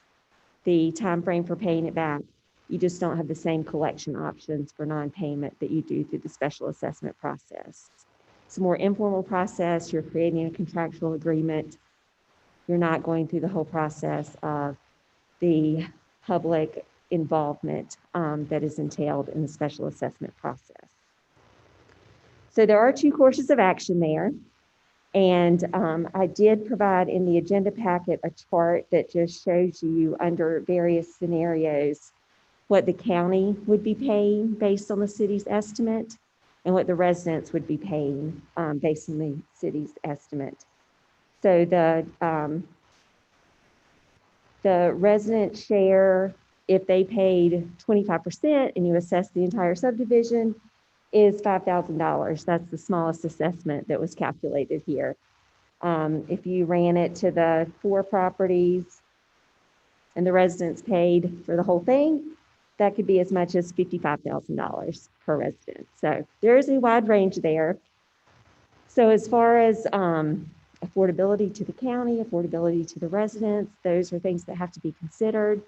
the time frame for paying it back. You just don't have the same collection options for non-payment that you do through the special assessment process. It's a more informal process. You're creating a contractual agreement. You're not going through the whole process of the public involvement that is entailed in the special assessment process. So there are two courses of action there. And I did provide in the agenda packet a chart that just shows you under various scenarios what the county would be paying based on the city's estimate and what the residents would be paying based on the city's estimate. So the resident share, if they paid 25% and you assess the entire subdivision, is $5,000. That's the smallest assessment that was calculated here. If you ran it to the 4 properties and the residents paid for the whole thing, that could be as much as $55,000 per resident. So there is a wide range there. So as far as affordability to the county, affordability to the residents, those are things that have to be considered.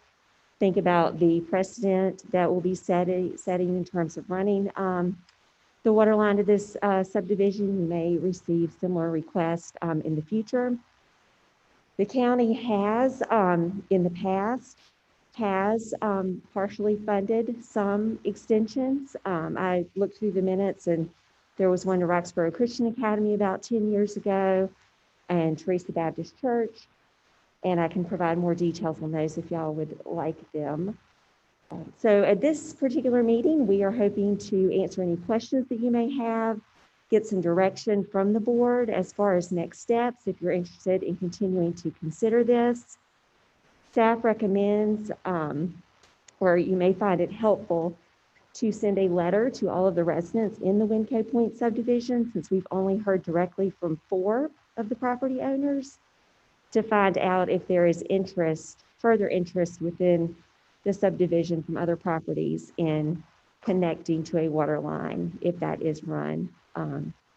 Think about the precedent that will be setting in terms of running the water line to this subdivision. You may receive similar requests in the future. The county has, in the past, partially funded some extensions. I looked through the minutes and there was one to Roxborough Christian Academy about 10 years ago and Teresa Baptist Church. And I can provide more details on those if y'all would like them. So at this particular meeting, we are hoping to answer any questions that you may have, get some direction from the board as far as next steps if you're interested in continuing to consider this. Staff recommends, or you may find it helpful, to send a letter to all of the residents in the Winco Point subdivision, since we've only heard directly from 4 of the property owners, to find out if there is interest, further interest within the subdivision from other properties in connecting to a water line if that is run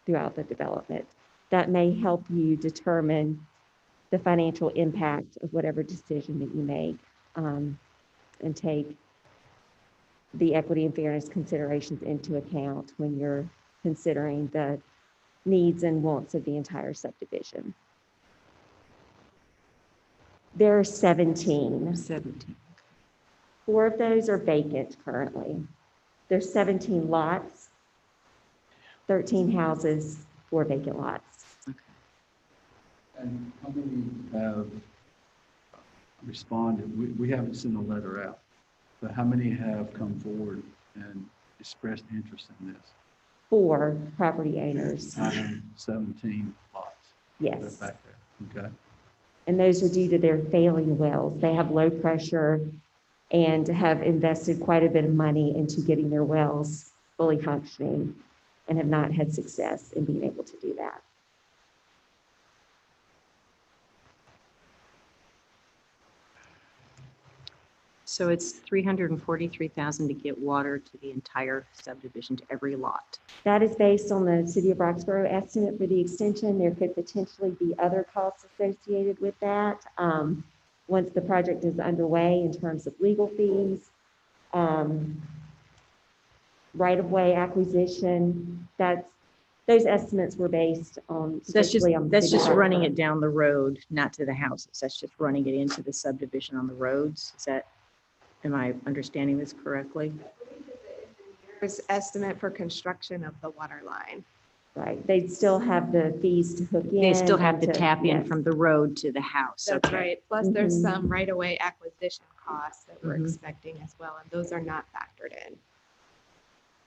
throughout the development. That may help you determine the financial impact of whatever decision that you make and take the equity and fairness considerations into account when you're considering the needs and wants of the entire subdivision. There are 17. 17. 4 of those are vacant currently. There's 17 lots, 13 houses, 4 vacant lots. And how many have responded? We haven't sent a letter out, but how many have come forward and expressed interest in this? 4 property owners. 17 lots. Yes. They're back there. Okay. And those are due to their failing wells. They have low pressure and have invested quite a bit of money into getting their wells fully functioning and have not had success in being able to do that. So it's $343,000 to get water to the entire subdivision, to every lot. That is based on the City of Roxborough estimate for the extension. There could potentially be other costs associated with that once the project is underway in terms of legal fees, right-of-way acquisition. Those estimates were based on. So that's just city running property. it down the road, not to the houses. That's just running it into the subdivision on the roads. Am I understanding this correctly? There's estimate for construction of the water line. Right, they'd still have the fees to hook in. They still have to and tap in yes. from the road to the house. That's Okay. right. Plus there's Mhm. some right-of-way acquisition costs that we're Mhm. expecting as well, and those are not factored in.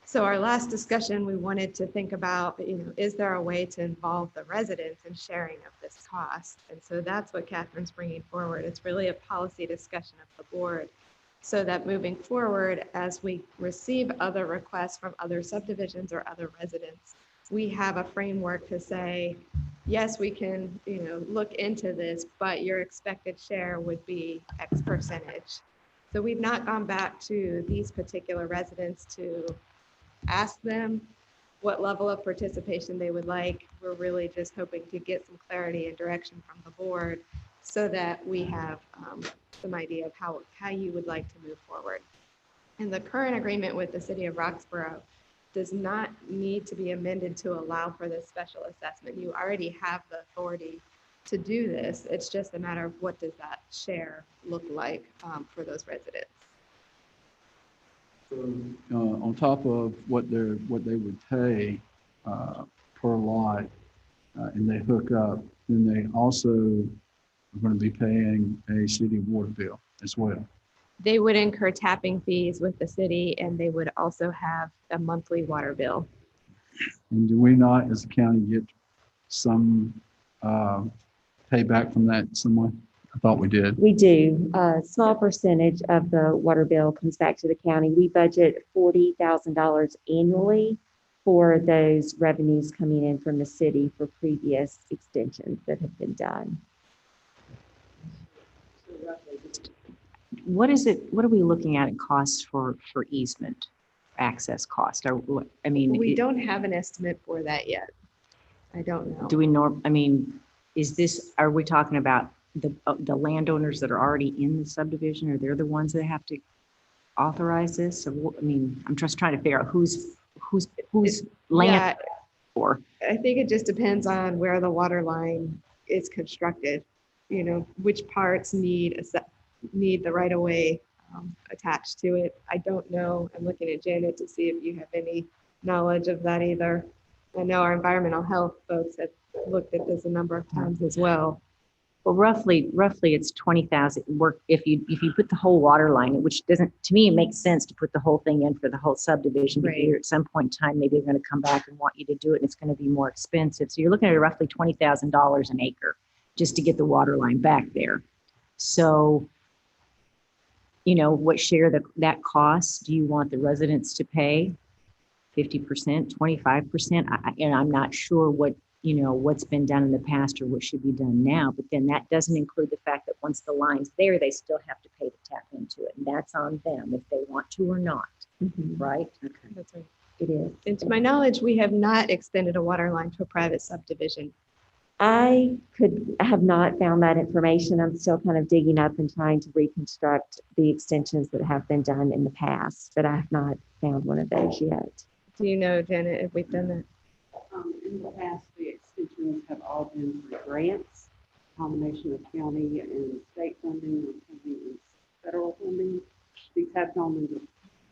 So our last discussion, we wanted to think about, is there a way to involve the residents in sharing of this cost? And so that's what Catherine's bringing forward. It's really a policy discussion of the board, so that moving forward, as we receive other requests from other subdivisions or other residents, we have a framework to say, yes, we can, look into this, but your expected share would be X percentage. So we've not gone back to these particular residents to ask them what level of participation they would like. We're really just hoping to get some clarity and direction from the board so that we have some idea of how you would like to move forward. And the current agreement with the city of Roxborough does not need to be amended to allow for this special assessment. You already have the authority to do this. It's just a matter of what does that share look like for those residents. On top of what they would pay per lot, and they hook up, then they also are going to be paying a city water bill as well. They would incur tapping fees with the city, and they would also have a monthly water bill. And do we not, as a county, get some payback from that somewhat? I thought we did. We do. A small percentage of the water bill comes back to the county. We budget $40,000 annually for those revenues coming in from the city for previous extensions that have been done. What is it, what are we looking at in costs for easement, access cost? I mean, We don't have an estimate for that yet. I don't know. do we I mean, are we talking about the landowners that are already in the subdivision? Or they're the ones that have to authorize this? So, I mean, I'm just trying to figure out who's land for. I think it just depends on where the water line is constructed. You know, which parts need the right of way attached to it. I don't know. I'm looking at Janet to see if you have any knowledge of that either. I know our environmental health folks have looked at this a number of times as well. Well, roughly it's 20,000 work if you put the whole water line, which doesn't, to me, it makes sense to put the whole thing in for the whole subdivision. Right. Because at some point in time, maybe they're going to come back and want you to do it, and it's going to be more expensive. So you're looking at roughly $20,000 an acre just to get the water line back there. So, you know, what share that costs do you want the residents to pay? 50%, 25%? And I'm not sure what's been done in the past or what should be done now, but then that doesn't include the fact that once the line's there, they still have to pay to tap into it. And that's on them if they want to or not, right? Okay. That's right. It is. And to my knowledge, we have not extended a water line to a private subdivision. I have not found that information. I'm still kind of digging up and trying to reconstruct the extensions that have been done in the past, but I have not found one of those yet. Do you know, Janet, if we've done that? In the past, the extensions have all been through grants, combination of county and state funding, or funding and federal funding. These have gone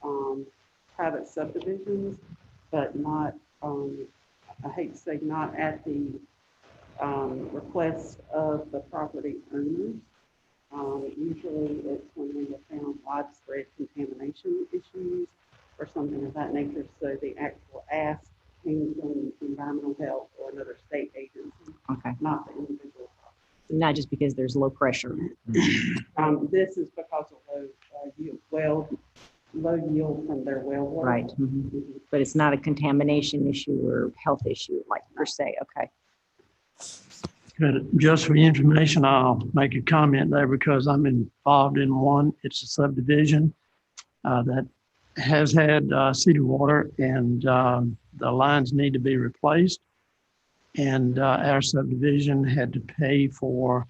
into private subdivisions, but not, I hate to say, not at the request of the property owners. Usually it's when we have found widespread contamination issues or something of that nature. So the actual ask came from environmental health or another state agency, Okay. not the individual. Not just because there's low pressure. This is because of low yield from their well water. Right. Mhm. But it's not a contamination issue or health issue, like per se. Okay. Good. Just for your information, I'll make a comment there because I'm involved in one. It's a subdivision that has had city water, and the lines need to be replaced. And our subdivision had to pay for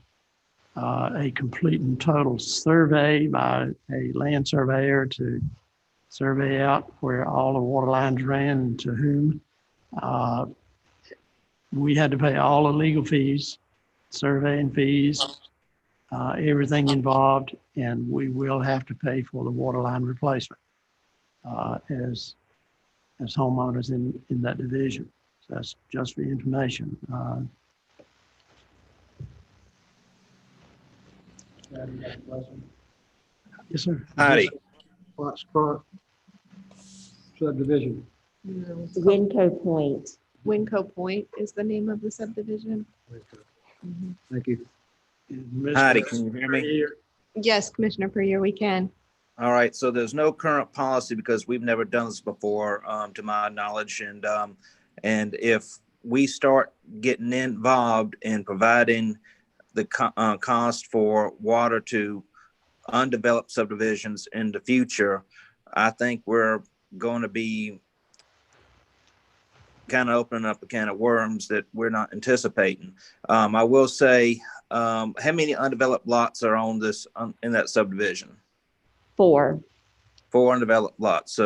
a complete and total survey by a land surveyor to survey out where all the water lines ran and to whom. We had to pay all the legal fees, surveying fees, everything involved, and we will have to pay for the water line replacement as homeowners in that division. So that's just for your information. Yes, sir. Heidi. Foxcroft subdivision. No. Winco Point. Winco Point is the name of the subdivision. Thank you. Heidi, can you hear me? Yes, Commissioner Puryear, we can. All right, so there's no current policy because we've never done this before, to my knowledge. And if we start getting involved in providing the cost for water to undeveloped subdivisions in the future, I think we're going to be kind of opening up a can of worms that we're not anticipating. I will say, how many undeveloped lots are on this in that subdivision? 4. 4 undeveloped lots.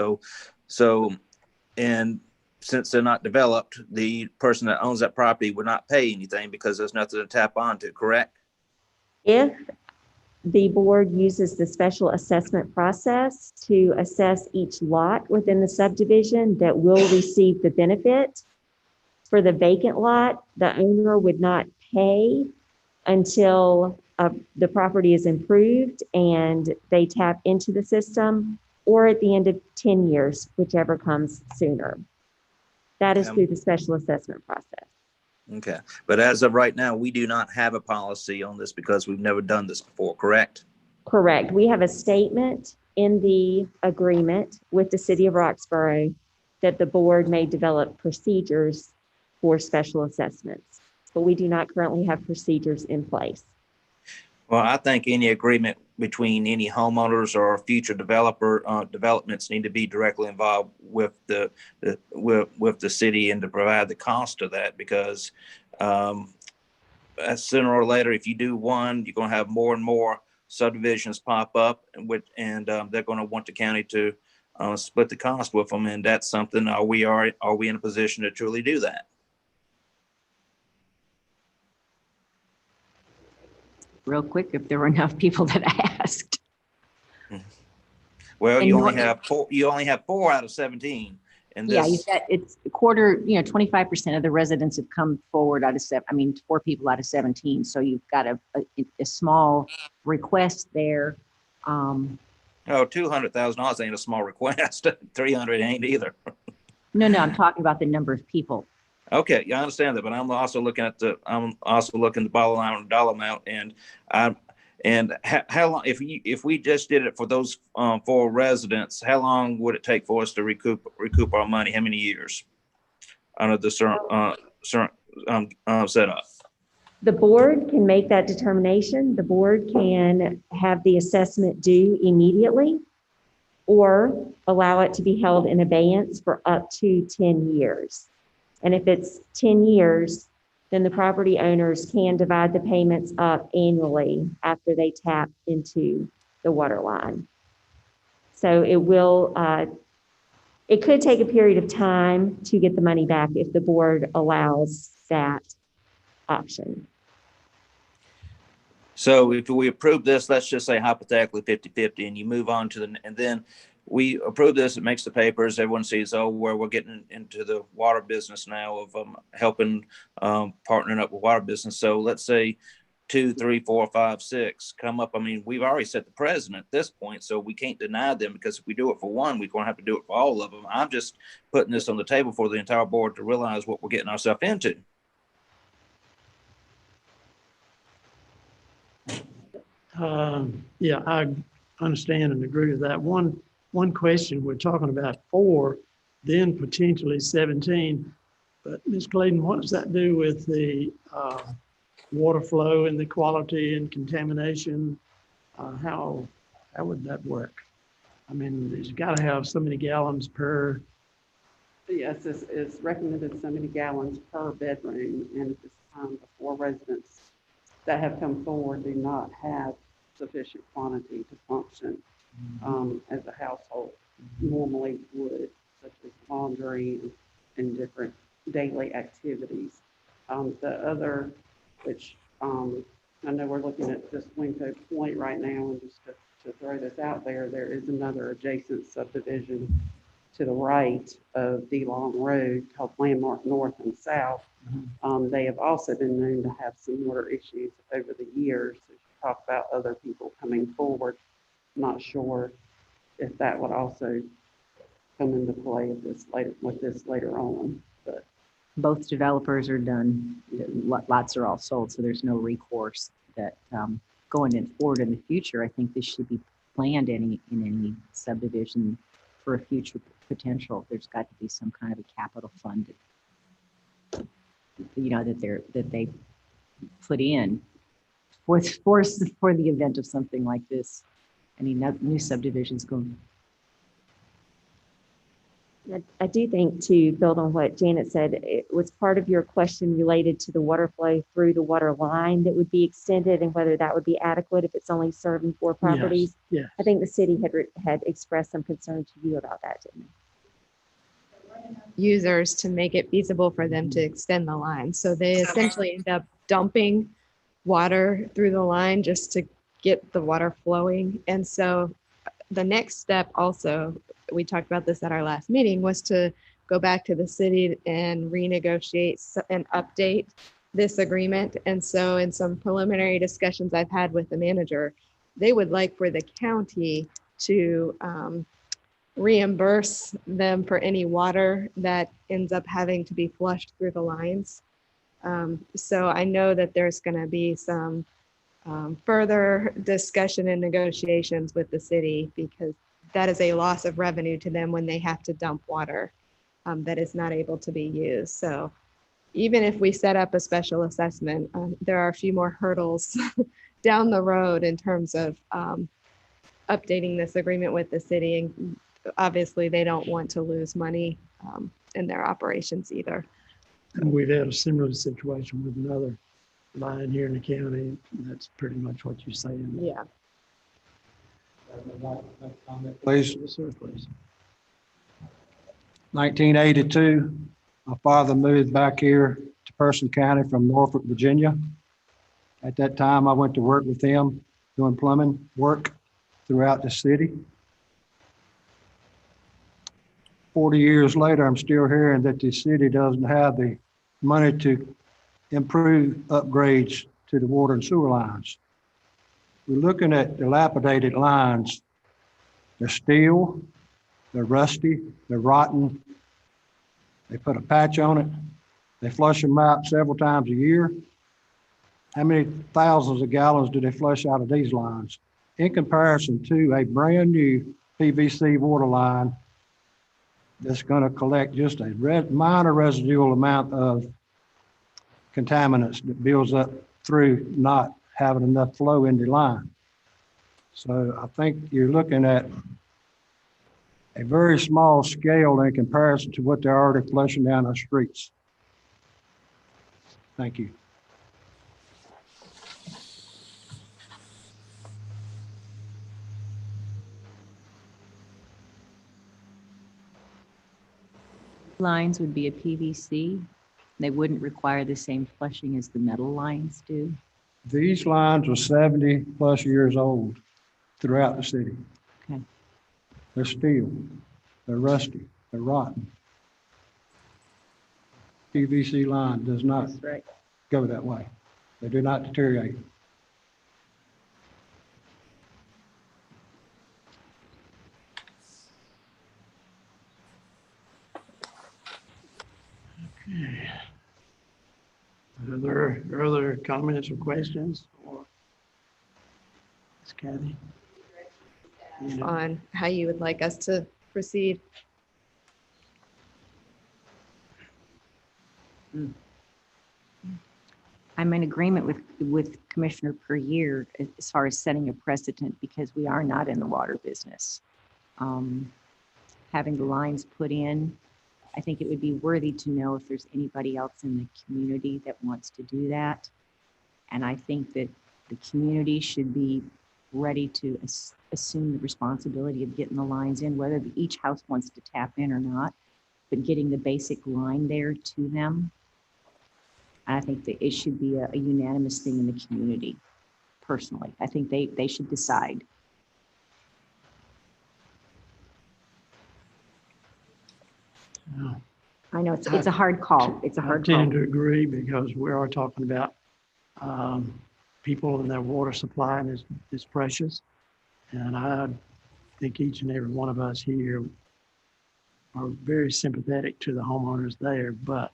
And since they're not developed, the person that owns that property would not pay anything because there's nothing to tap onto, correct? If the board uses the special assessment process to assess each lot within the subdivision that will receive the benefit, for the vacant lot, the owner would not pay until the property is improved and they tap into the system, or at the end of 10 years, whichever comes sooner. That is through the special assessment process. Okay. But as of right now, we do not have a policy on this because we've never done this before, correct? Correct. We have a statement in the agreement with the city of Roxborough that the board may develop procedures for special assessments, but we do not currently have procedures in place. Well, I think any agreement between any homeowners or future developments need to be directly involved with the city and to provide the cost of that, because sooner or later, if you do one, you're going to have more and more subdivisions pop up, and they're going to want the county to split the cost with them, and that's something. Are we in a position to truly do that? Real quick, if there were enough people that asked. Well, And you you only have 4. You only have 4 out of 17. And Yeah, this, you've got, it's a quarter, 25% of the residents have come forward out of 4 people out of 17. So you've got a small request there. $200,000 ain't a small request. 300 ain't either. No, I'm talking about the number of people. Okay, yeah, I understand that, but I'm also looking at the dollar amount, and how long, if we just did it for those 4 residents, how long would it take for us to recoup our money? How many years under the setup? The board can make that determination. The board can have the assessment due immediately or allow it to be held in abeyance for up to 10 years. And if it's 10 years, then the property owners can divide the payments up annually after they tap into the water line. So it could take a period of time to get the money back if the board allows that option. So if we approve this, let's just say hypothetically 50-50, and you move on and then we approve this, it makes the papers, everyone sees, where we're getting into the water business now of helping, partnering up with water business. So let's say 2, 3, 4, 5, 6 come up. I mean, we've already set the precedent at this point, so we can't deny them, because if we do it for one, we're going to have to do it for all of them. I'm just putting this on the table for the entire board to realize what we're getting ourselves into. Yeah, I understand and agree with that. One question, we're talking about 4, then potentially 17. But Ms. Clayton, what does that do with the water flow and the quality and contamination? How would that work? I mean, there's got to have so many gallons per. Yes, it's recommended so many gallons per bedroom, and at this time, the 4 residents that have come forward do not have sufficient quantity to function as a household normally would, such as laundry and different daily activities. The other, which I know we're looking at just Wingfoot Point right now, and just to throw this out there, there is another adjacent subdivision to the right of DeLong Road called Landmark North and South. They have also been known to have some water issues over the years. As you talk about other people coming forward, I'm not sure if that would also come into play with this later on. But Both developers are done. Lots are all sold, so there's no recourse. That going forward in the future, I think this should be planned in any subdivision for a future potential. There's got to be some kind of a capital fund, that they put in for the event of something like this. any new subdivisions going. I do think, to build on what Janet said, it was part of your question related to the water flow through the water line that would be extended and whether that would be adequate if it's only serving 4 properties. Yes. I think the city had expressed some concern to you about that, didn't Users to make it feasible for them to extend the line. So they essentially end up dumping water through the line just to get the water flowing. And so the next step also, we talked about this at our last meeting, was to go back to the city and renegotiate and update this agreement. And so in some preliminary discussions I've had with the manager, they would like for the county to reimburse them for any water that ends up having to be flushed through the lines. So I know that there's going to be some further discussion and negotiations with the city, because that is a loss of revenue to them when they have to dump water that is not able to be used. So even if we set up a special assessment, there are a few more hurdles down the road in terms of updating this agreement with the city. And obviously they don't want to lose money in their operations either. And we've had a similar situation with another line here in the county. That's pretty much what you're saying. Yeah. Please. Yes, sir, please. 1982, my father moved back here to Person County from Norfolk, Virginia. At that time, I went to work with him doing plumbing work throughout the city. 40 years later, I'm still hearing that the city doesn't have the money to improve upgrades to the water and sewer lines. We're looking at dilapidated lines. They're steel, they're rusty, they're rotten. They put a patch on it. They flush them out several times a year. How many thousands of gallons do they flush out of these lines? In comparison to a brand new PVC water line that's going to collect just a minor residual amount of contaminants that builds up through not having enough flow in the line. So I think you're looking at a very small scale in comparison to what they're already flushing down our streets. Thank you. Lines would be a PVC. They wouldn't require the same flushing as the metal lines do. These lines are 70 plus years old throughout the city. Okay. They're steel, they're rusty, they're rotten. PVC line does not go that way. They do not deteriorate. Okay. Are there other comments or questions? Ms. Kathy? On how you would like us to proceed. I'm in agreement with Commissioner Perrier as far as setting a precedent, because we are not in the water business. Having the lines put in, I think it would be worthy to know if there's anybody else in the community that wants to do that. And I think that the community should be ready to assume the responsibility of getting the lines in, whether each house wants to tap in or not, but getting the basic line there to them. I think that it should be a unanimous thing in the community, personally. I think they should decide. Yeah. I know it's a hard call. It's a hard I call. tend to agree, because we are talking about people and their water supply, and is precious. And I think each and every one of us here are very sympathetic to the homeowners there, but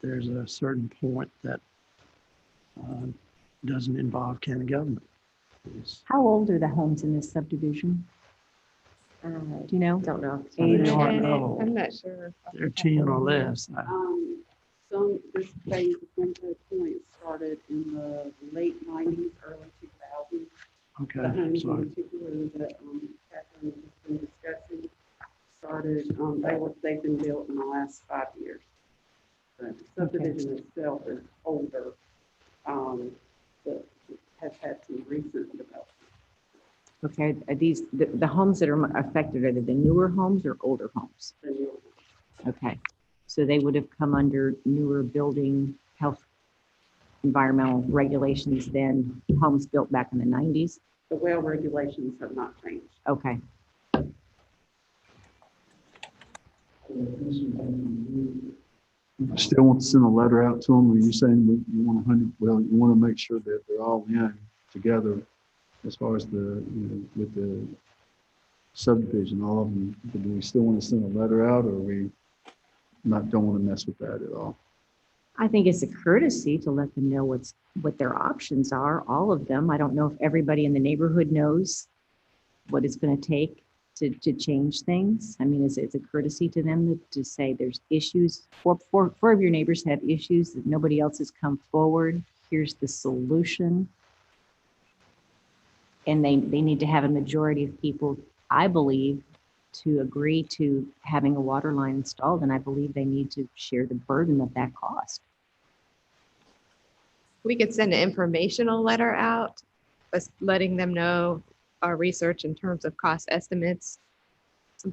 there's a certain point that doesn't involve county government. How old are the homes in this subdivision? Do you know? Don't know. They aren't old. I'm not sure. They're 10 or less. This phase of Winter Point started in the late 90s, early 2000s. Okay, The homes sorry. in particular that Catherine has been discussing started, they've been built in the last 5 years. The subdivision itself is older, but has had some recent development. Okay, are these, the homes that are affected, are they the newer homes or older homes? The new ones. Okay, so they would have come under newer building health environmental regulations than homes built back in the 90s? The well regulations have not changed. Okay. Still want to send a letter out to them? Are you saying that you want 100, well, you want to make sure that they're all in together as far as with the subdivision, all of them? Do we still want to send a letter out, or we don't want to mess with that at all? I think it's a courtesy to let them know what their options are, all of them. I don't know if everybody in the neighborhood knows what it's going to take to change things. I mean, it's a courtesy to them to say there's issues. Four of your neighbors have issues that nobody else has come forward. Here's the solution. And they need to have a majority of people, I believe, to agree to having a water line installed. And I believe they need to share the burden of that cost. We could send an informational letter out, letting them know our research in terms of cost estimates.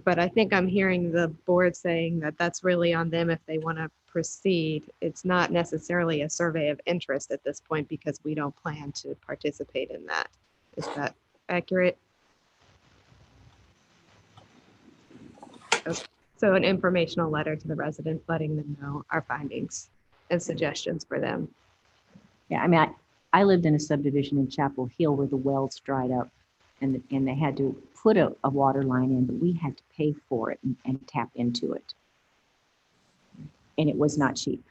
But I think I'm hearing the board saying that that's really on them if they want to proceed. It's not necessarily a survey of interest at this point because we don't plan to participate in that. Is that accurate? So an informational letter to the residents, letting them know our findings and suggestions for them. Yeah, I mean, I lived in a subdivision in Chapel Hill where the wells dried up and they had to put a water line in, but we had to pay for it and tap into it. And it was not cheap.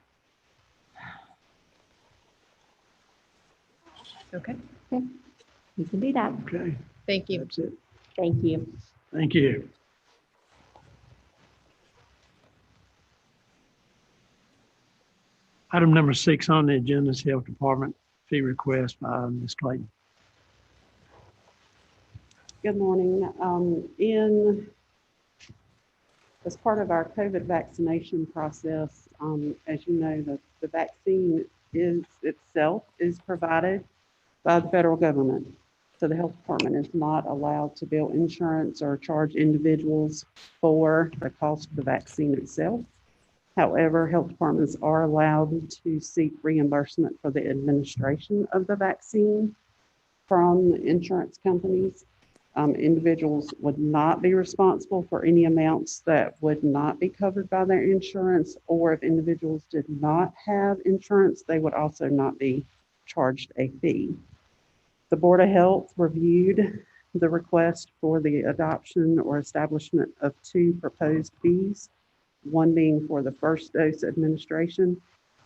Okay. Okay, we can do that. Okay, Thank you. that's it. Thank you. Thank you. Item number 6 on the agenda is Health Department fee request by Ms. Clayton. Good morning. As part of our COVID vaccination process, as you know, the vaccine itself is provided by the federal government. So the health department is not allowed to bill insurance or charge individuals for the cost of the vaccine itself. However, health departments are allowed to seek reimbursement for the administration of the vaccine from insurance companies. Individuals would not be responsible for any amounts that would not be covered by their insurance, or if individuals did not have insurance, they would also not be charged a fee. The Board of Health reviewed the request for the adoption or establishment of 2 proposed fees, one being for the first dose administration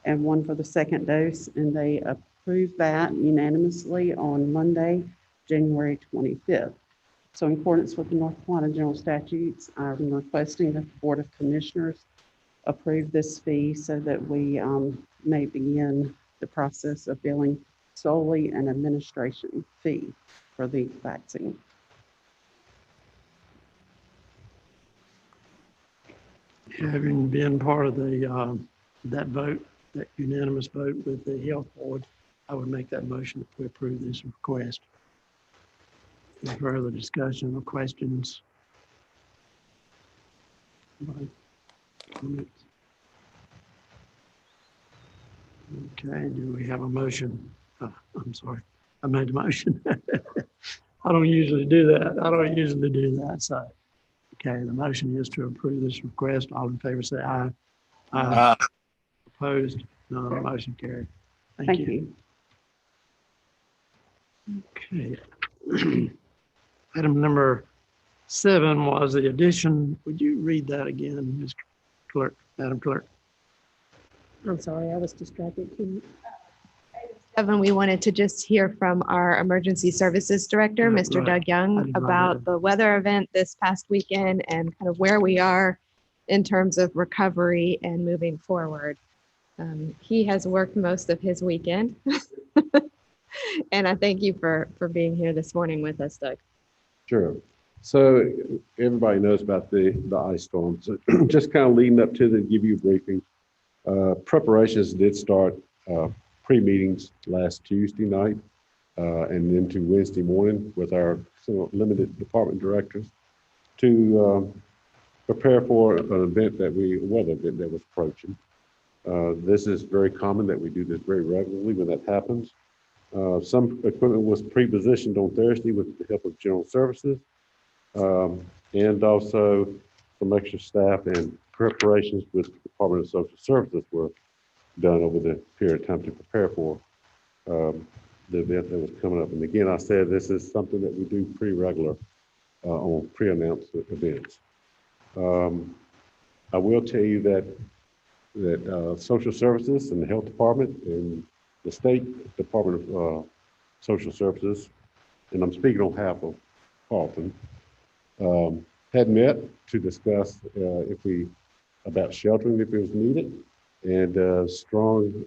and one for the second dose, and they approved that unanimously on Monday, January 25th. So in accordance with the North Carolina General Statutes, I'm requesting that the Board of Commissioners approve this fee so that we may begin the process of billing solely an administration fee for the vaccine. Having been part of the, that vote, that unanimous vote with the health board, I would make that motion to approve this request. Any further discussion or questions? Okay, do we have a motion? I'm sorry, I made the motion. I don't usually do that. So, okay, the motion is to approve this request. All in favor say aye. Aye. Opposed? No, the motion carried. Thank you. Okay. Item number 7 was the addition. Would you read that again, Mr. Clerk, Madam Clerk? I'm sorry, I was distracted. 7, we wanted to just hear from our Emergency Services Director, Right, Mr. right. Doug I Young, didn't write about it. the weather event this past weekend and kind of where we are in terms of recovery and moving forward. He has worked most of his weekend. And I thank you for being here this morning with us, Doug. Sure. So everybody knows about the ice storm. So just kind of leading up to the give you a briefing. Preparations did start pre-meetings last Tuesday night and into Wednesday morning with our limited department directors to prepare for an event weather event that was approaching. This is very common that we do this very regularly when that happens. Some equipment was pre-positioned on Thursday with the help of General Services, and also some extra staff and preparations with the Department of Social Services were done over the period of time to prepare for the event that was coming up. And again, I said this is something that we do pretty regular on pre-announced events. I will tell you that Social Services and the Health Department and the State Department of Social Services, and I'm speaking on behalf of Carlton, had met to discuss about sheltering if it was needed, and strong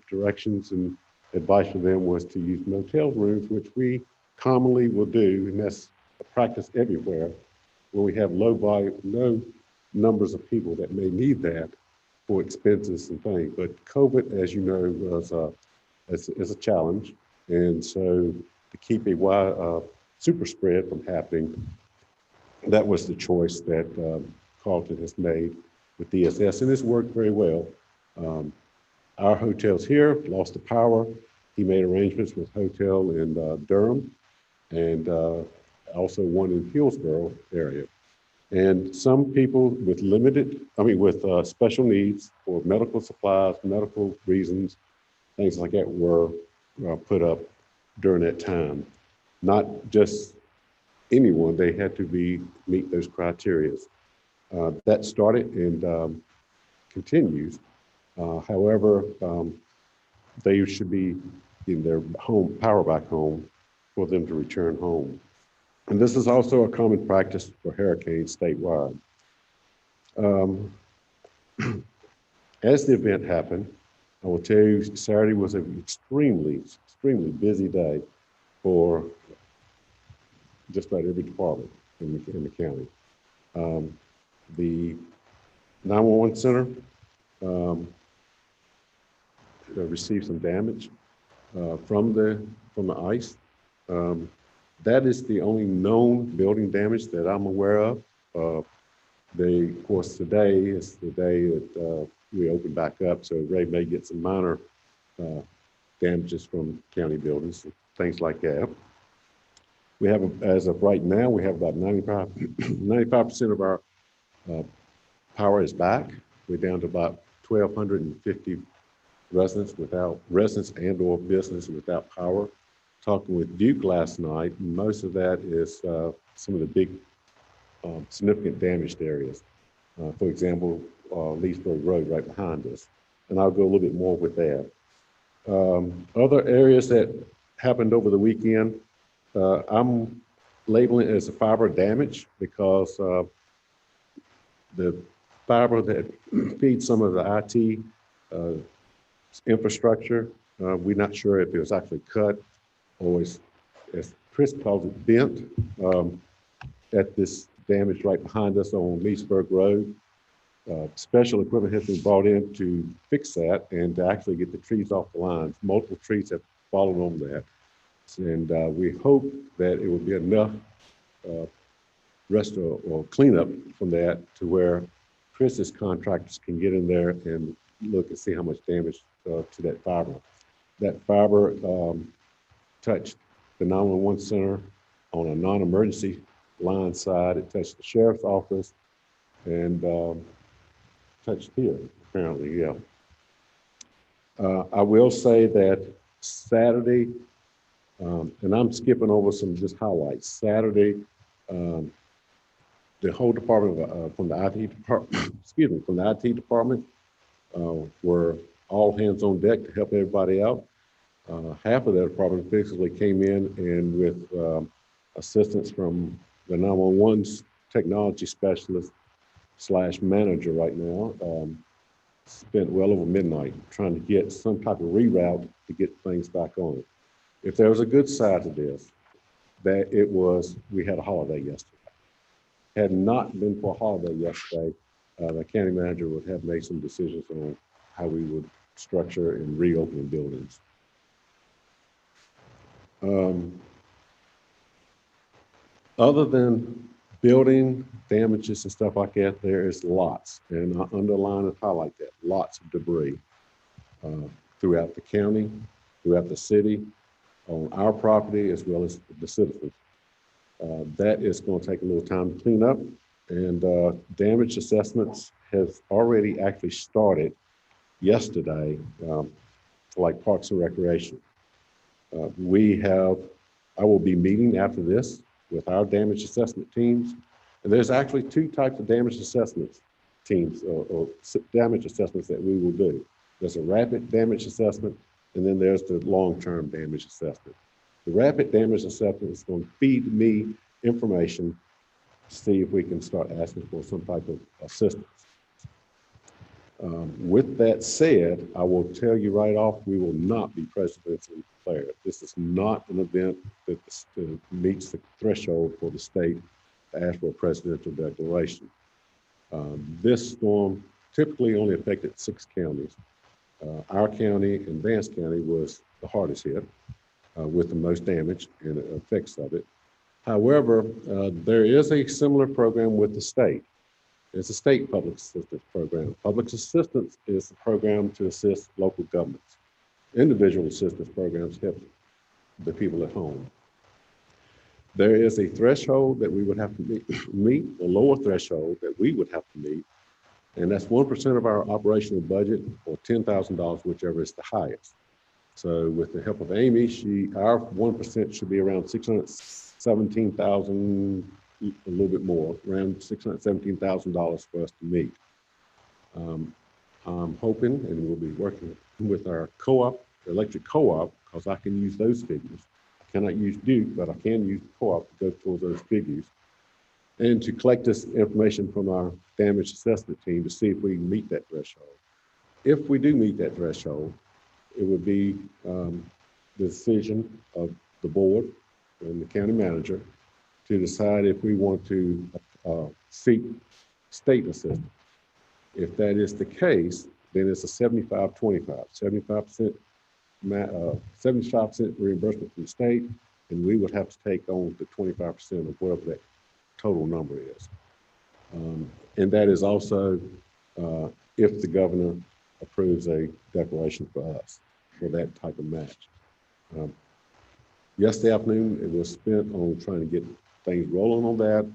directions and advice for them was to use motel rooms, which we commonly will do, and that's a practice everywhere, when we have low numbers of people that may need that for expenses and things. But COVID, as you know, is a challenge, and so to keep a wide super spread from happening, that was the choice that Carlton has made with DSS, and it's worked very well. Our hotels here lost the power. He made arrangements with hotel in Durham and also one in Hillsborough area. And some people with special needs for medical supplies, medical reasons, things like that were put up during that time. Not just anyone, they had to meet those criteria. That started and continues. However, they should be in their home, power back home, for them to return home. And this is also a common practice for hurricanes statewide. As the event happened, I will tell you, Saturday was an extremely busy day for just about every department in the county. The 911 center received some damage from the ice. That is the only known building damage that I'm aware of. Of course, today is the day that we open back up, so Ray may get some minor damages from county buildings, things like that. We have, as of right now, we have about 95% of our power is back. We're down to about 1,250 residents and/or business without power. Talking with Duke last night, most of that is some of the big significant damaged areas. For example, Leesburg Road right behind us. And I'll go a little bit more with that. Other areas that happened over the weekend, I'm labeling it as a fiber damage because the fiber that feeds some of the IT infrastructure, we're not sure if it was actually cut or as Chris calls it, bent at this damage right behind us on Leesburg Road. Special equipment has been brought in to fix that and to actually get the trees off the lines. Multiple trees have fallen on that. And we hope that it will be enough rest or cleanup from that to where Chris's contractors can get in there and look and see how much damage to that fiber. That fiber touched the 911 center on a non-emergency line side. It touched the sheriff's office and touched here, apparently, yeah. I will say that Saturday, and I'm skipping over some just highlights. Saturday, the whole department from the IT department, from the IT department were all hands on deck to help everybody out. Half of the department physically came in and with assistance from the 911's technology specialist / manager right now, spent well over midnight trying to get some type of reroute to get things back on. If there was a good side to this, that it was, we had a holiday yesterday. Had not been for a holiday yesterday, the county manager would have made some decisions on how we would structure and reopen buildings. Other than building damages and stuff like that, there is lots, and I underline and highlight that, lots of debris throughout the county, throughout the city, on our property, as well as the citizens. That is going to take a little time to clean up, and damage assessments has already actually started yesterday, like Parks and Recreation. I will be meeting after this with our damage assessment teams. And there's actually two types of damage assessments teams or damage assessments that we will do. There's a rapid damage assessment, and then there's the long-term damage assessment. The rapid damage assessment is going to feed me information to see if we can start asking for some type of assistance. With that said, I will tell you right off, we will not be presidentially declared. This is not an event that meets the threshold for the state to ask for a presidential declaration. This storm typically only affected 6 counties. Our county and Vance County was the hardest hit with the most damage and effects of it. However, there is a similar program with the state. It's a state public assistance program. Public assistance is the program to assist local governments. Individual assistance programs help the people at home. There is a threshold that we would have to meet, a lower threshold that we would have to meet, and that's 1% of our operational budget or $10,000, whichever is the highest. So with the help of Amy, our 1% should be around $617,000, a little bit more, around $617,000 for us to meet. I'm hoping, and we'll be working with our co-op, electric co-op, because I can use those figures. I cannot use Duke, but I can use the co-op to go towards those figures. And to collect this information from our damage assessment team to see if we can meet that threshold. If we do meet that threshold, it would be the decision of the board and the county manager to decide if we want to seek state assistance. If that is the case, then it's a 75-25, 75% reimbursement from the state, and we would have to take on the 25% of whatever that total number is. And that is also if the governor approves a declaration for us for that type of match. Yesterday afternoon, it was spent on trying to get things rolling on that.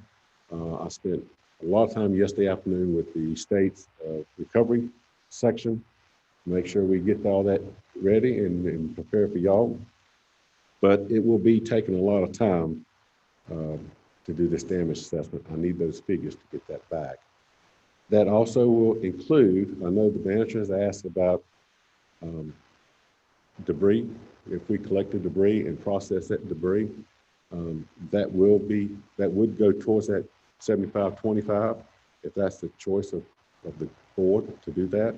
I spent a lot of time yesterday afternoon with the state's recovery section, make sure we get all that ready and prepare for y'all. But it will be taking a lot of time to do this damage assessment. I need those figures to get that back. That also will include, I know the manager has asked about debris. If we collected debris and process that debris, that would go towards that 75-25, if that's the choice of the board to do that.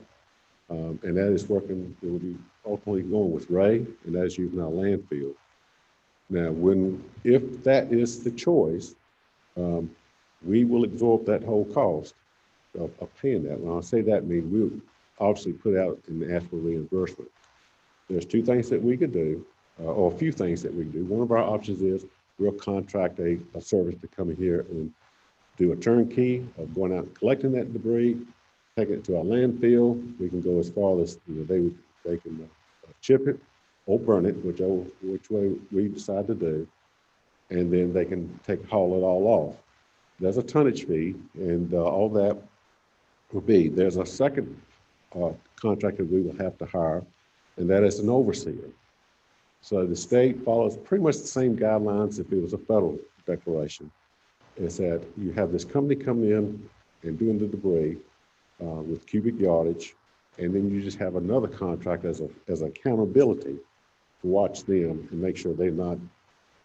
And that is working, it will be ultimately going with Ray, and that is using our landfill. Now, if that is the choice, we will absorb that whole cost of paying that. When I say that, I mean we'll obviously put out and ask for reimbursement. There's 2 things that we could do, or a few things that we can do. One of our options is we'll contract a service to come in here and do a turnkey of going out and collecting that debris, taking it to our landfill. We can go as far as they can chip it or burn it, which way we decide to do, and then they can haul it all off. There's a tonnage fee, and all that will be. There's a second contractor we will have to hire, and that is an overseer. So the state follows pretty much the same guidelines if it was a federal declaration. It's that you have this company coming in and doing the debris with cubic yardage, and then you just have another contract as accountability to watch them and make sure they're not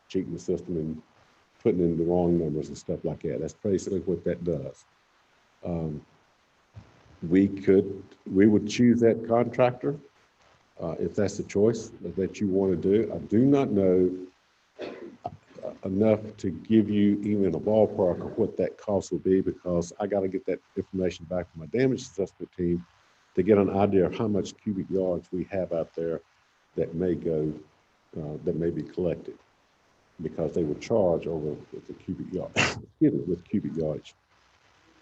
cheating the system and putting in the wrong numbers and stuff like that. That's basically what that does. We would choose that contractor. if that's the choice that you want to do. I do not know enough to give you even a ballpark of what that cost will be, because I got to get that information back from my damage assessment team to get an idea of how much cubic yards we have out there that may go, that may be collected, because they would charge over with the cubic yard, excuse me, with cubic yards.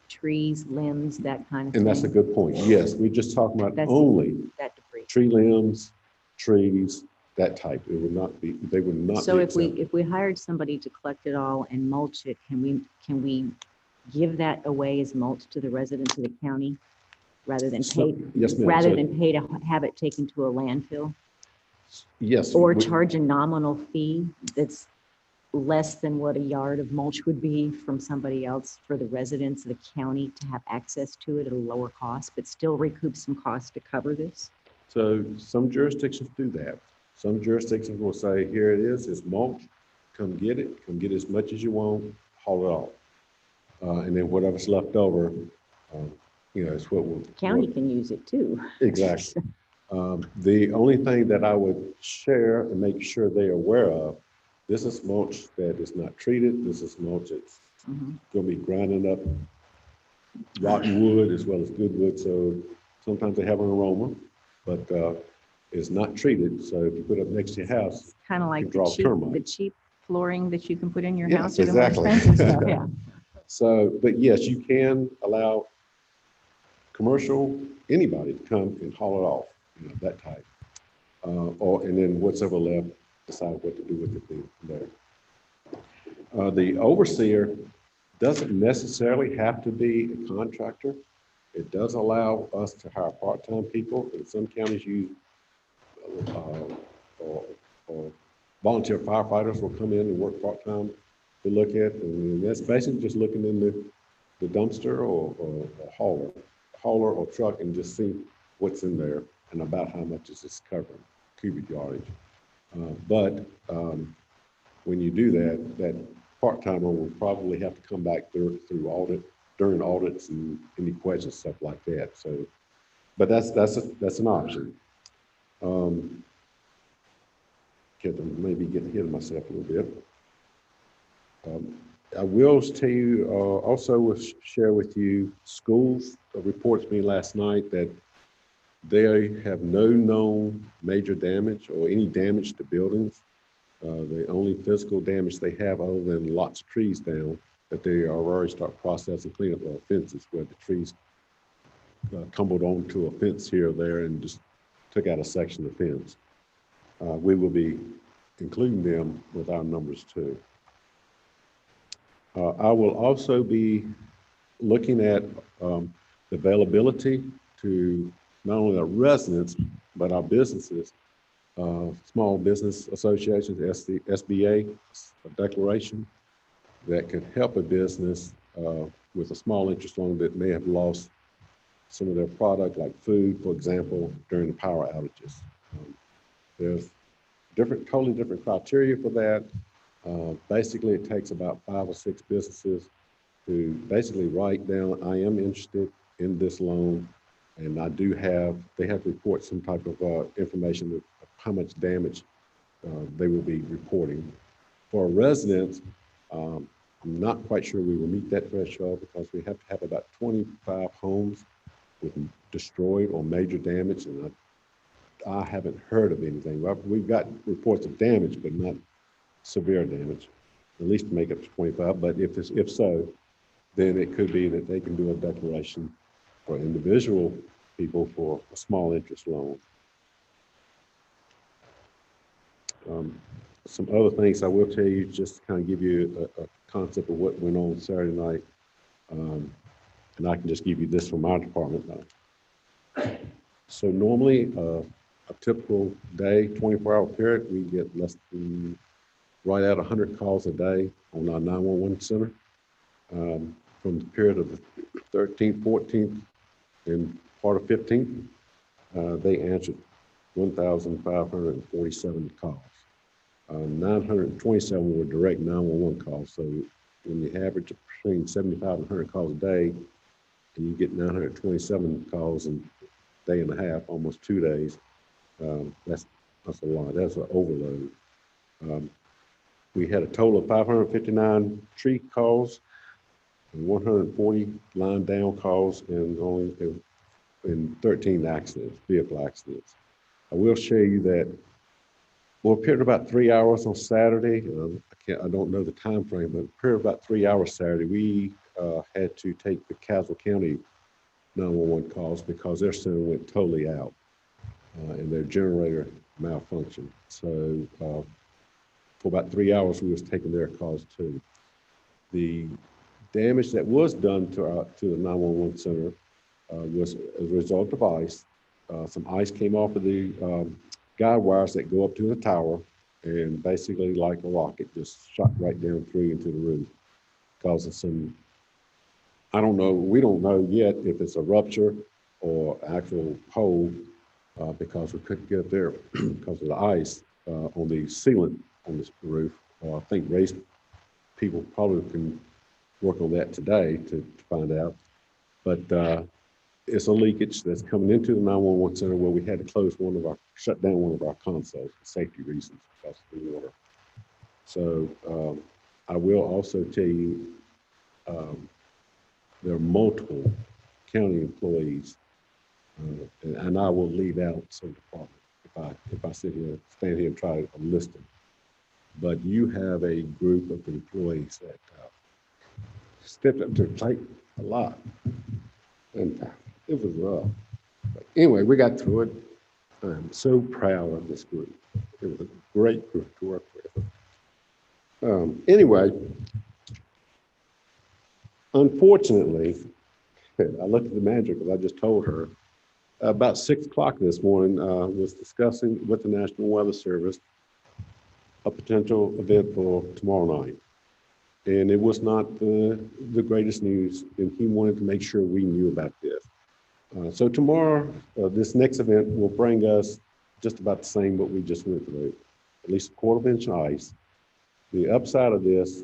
Trees, limbs, that kind of thing. And that's a good point. Yes, we're just talking about That's only that debris. tree limbs, trees, that type. It would not be, they would not So be if exempt. we hired somebody to collect it all and mulch it, can we give that away as mulch to the residents of the county rather than So- pay, yes, ma'am. rather So- than pay to have it taken to a landfill? Yes. Or we- charge a nominal fee that's less than what a yard of mulch would be from somebody else for the residents of the county to have access to it at a lower cost, but still recoup some cost to cover this? So some jurisdictions do that. Some jurisdictions will say, here it is, it's mulch, come get as much as you want, haul it off. And then whatever's left over, is what will. County can use it too. Exactly. The only thing that I would share and make sure they're aware of, this is mulch that is not treated. This is mulch that's Mhm. going to be grinding up rotten wood as well as good wood. So sometimes they have an aroma, but it's not treated. So if you put it up next to your house, Kind of you like can draw the termites. cheap flooring that you can put in your Yes, house or the more exactly. expensive stuff, yeah. So, but yes, you can allow commercial, anybody to come and haul it off, that type. And then what's ever left, decide what to do with it from there. The overseer doesn't necessarily have to be a contractor. It does allow us to hire part-time people. In some counties, or volunteer firefighters will come in and work part-time to look at, and that's basically just looking in the dumpster or hauler or truck and just see what's in there and about how much is this covering, cubic yardage. But when you do that, that part-timer will probably have to come back through audit, during audits and any questions, stuff like that. So, but that's an option. Maybe getting ahead of myself a little bit. I will tell you, also will share with you, schools reports me last night that they have no known major damage or any damage to buildings. The only physical damage they have, other than lots of trees down, that they are already start processing cleanup fences where the trees tumbled onto a fence here or there and just took out a section of fence. We will be including them with our numbers too. I will also be looking at the availability to not only our residents, but our businesses, small business associations, SBA, a declaration that can help a business with a small interest loan that may have lost some of their product, like food, for example, during the power outages. There's totally different criteria for that. Basically, it takes about 5 or 6 businesses to basically write down, I am interested in this loan, and they have to report some type of information of how much damage they will be reporting. For residents, I'm not quite sure we will meet that threshold because we have to have about 25 homes with destroyed or major damage, and I haven't heard of anything. We've got reports of damage, but not severe damage, at least to make it to 25. But if so, then it could be that they can do a declaration for individual people for a small interest loan. Some other things I will tell you, just to kind of give you a concept of what went on Saturday night. And I can just give you this from our department now. So normally, a typical day, 24-hour period, we get less than right at 100 calls a day on our 911 center. From the period of the 13th, 14th, and part of 15th, they answered 1,547 calls. 927 were direct 911 calls. So when you average between 75 and 100 calls a day, and you get 927 calls in a day and a half, almost 2 days, That's a lot. That's an overload. We had a total of 559 tree calls and 140 line down calls and only in 13 accidents, vehicle accidents. I will share you that well, it appeared about 3 hours on Saturday. I don't know the time frame, but it appeared about 3 hours Saturday. We had to take the Caswell County 911 calls because their center went totally out and their generator malfunctioned. So for about 3 hours, we was taking their calls too. The damage that was done to the 911 center was as a result of ice. Some ice came off of the guide wires that go up to the tower, and basically like a rocket just shot right down through into the roof, causing some, I don't know, we don't know yet if it's a rupture or actual hole because we couldn't get up there because of the ice on the sealant on this roof. I think race people probably can work on that today to find out, but it's a leakage that's coming into the 911 center where we had to shut down one of our consoles for safety reasons because of the water. So I will also tell you there are multiple county employees, and I will leave out some department if I stand here and try to list them. But you have a group of employees that stepped up to the plate a lot, and it was rough. But anyway, we got through it. I'm so proud of this group. It was a great group to work with. Anyway, unfortunately, I looked at the manager because I just told her about 6 o'clock this morning, was discussing with the National Weather Service a potential event for tomorrow night. And it was not the greatest news, and he wanted to make sure we knew about this. So tomorrow, this next event will bring us just about the same what we just went through, at least a quarter-inch ice. The upside of this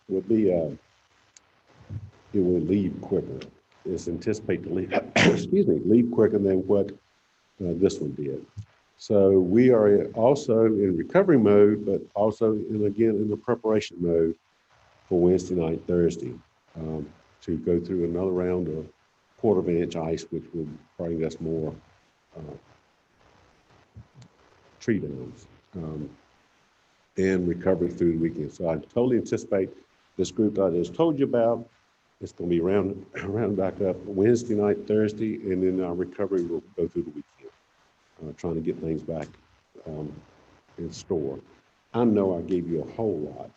would be it will leave quicker. It's anticipated to leave, leave quicker than what this one did. So we are also in recovery mode, but also again in the preparation mode for Wednesday night, Thursday, to go through another round of quarter-inch ice, which will bring us more tree downs and recovery through the weekend. So I totally anticipate this group that I just told you about. It's going to be round back up Wednesday night, Thursday, and then our recovery will go through the weekend, trying to get things back in store. I know I gave you a whole lot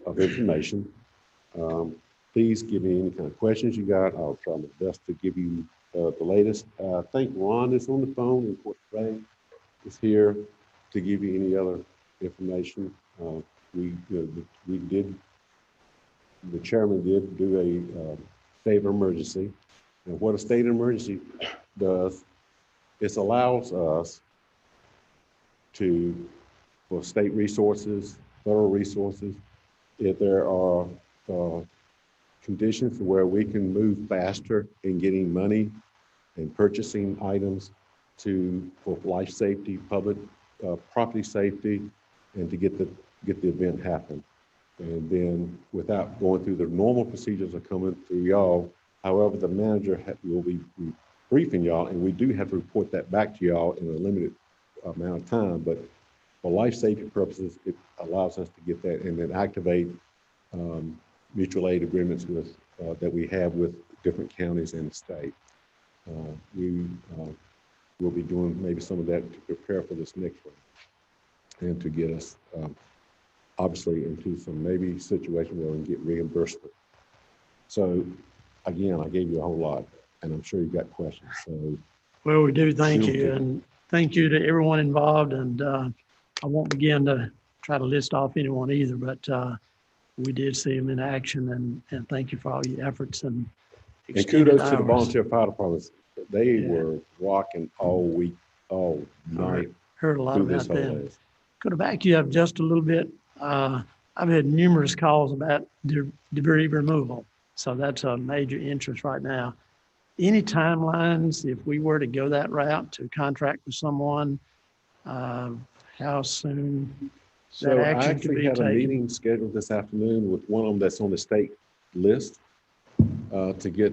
of information. Please give me any kind of questions you got. I'll try my best to give you the latest. I think Ron is on the phone, and of course Ray is here to give you any other information. The chairman did do a state of emergency. And what a state of emergency does, it allows us for state resources, federal resources, if there are conditions where we can move faster in getting money and purchasing items for life safety, public property safety, and to get the event happen. And then without going through the normal procedures of coming through y'all, however, the manager will be briefing y'all, and we do have to report that back to y'all in a limited amount of time. But for life safety purposes, it allows us to get that and then activate mutual aid agreements that we have with different counties in the state. We will be doing maybe some of that to prepare for this next one and to get us obviously into some maybe situation where we can get reimbursement. So again, I gave you a whole lot, and I'm sure you got questions. So Well, we do thank you, and thank you to everyone involved. And I won't begin to try to list off anyone either, but we did see them in action, and thank you for all your efforts and extended kudos to the hours. volunteer fire departments. They were rocking all week, all night. Heard a lot through about this whole that. list. Could I back you up just a little bit? I've had numerous calls about debris removal, so that's a major interest right now. any timelines, if we were to go that route to contract with someone, how soon that So I action could actually be had a taken? meeting scheduled this afternoon with one of them that's on the state list to get,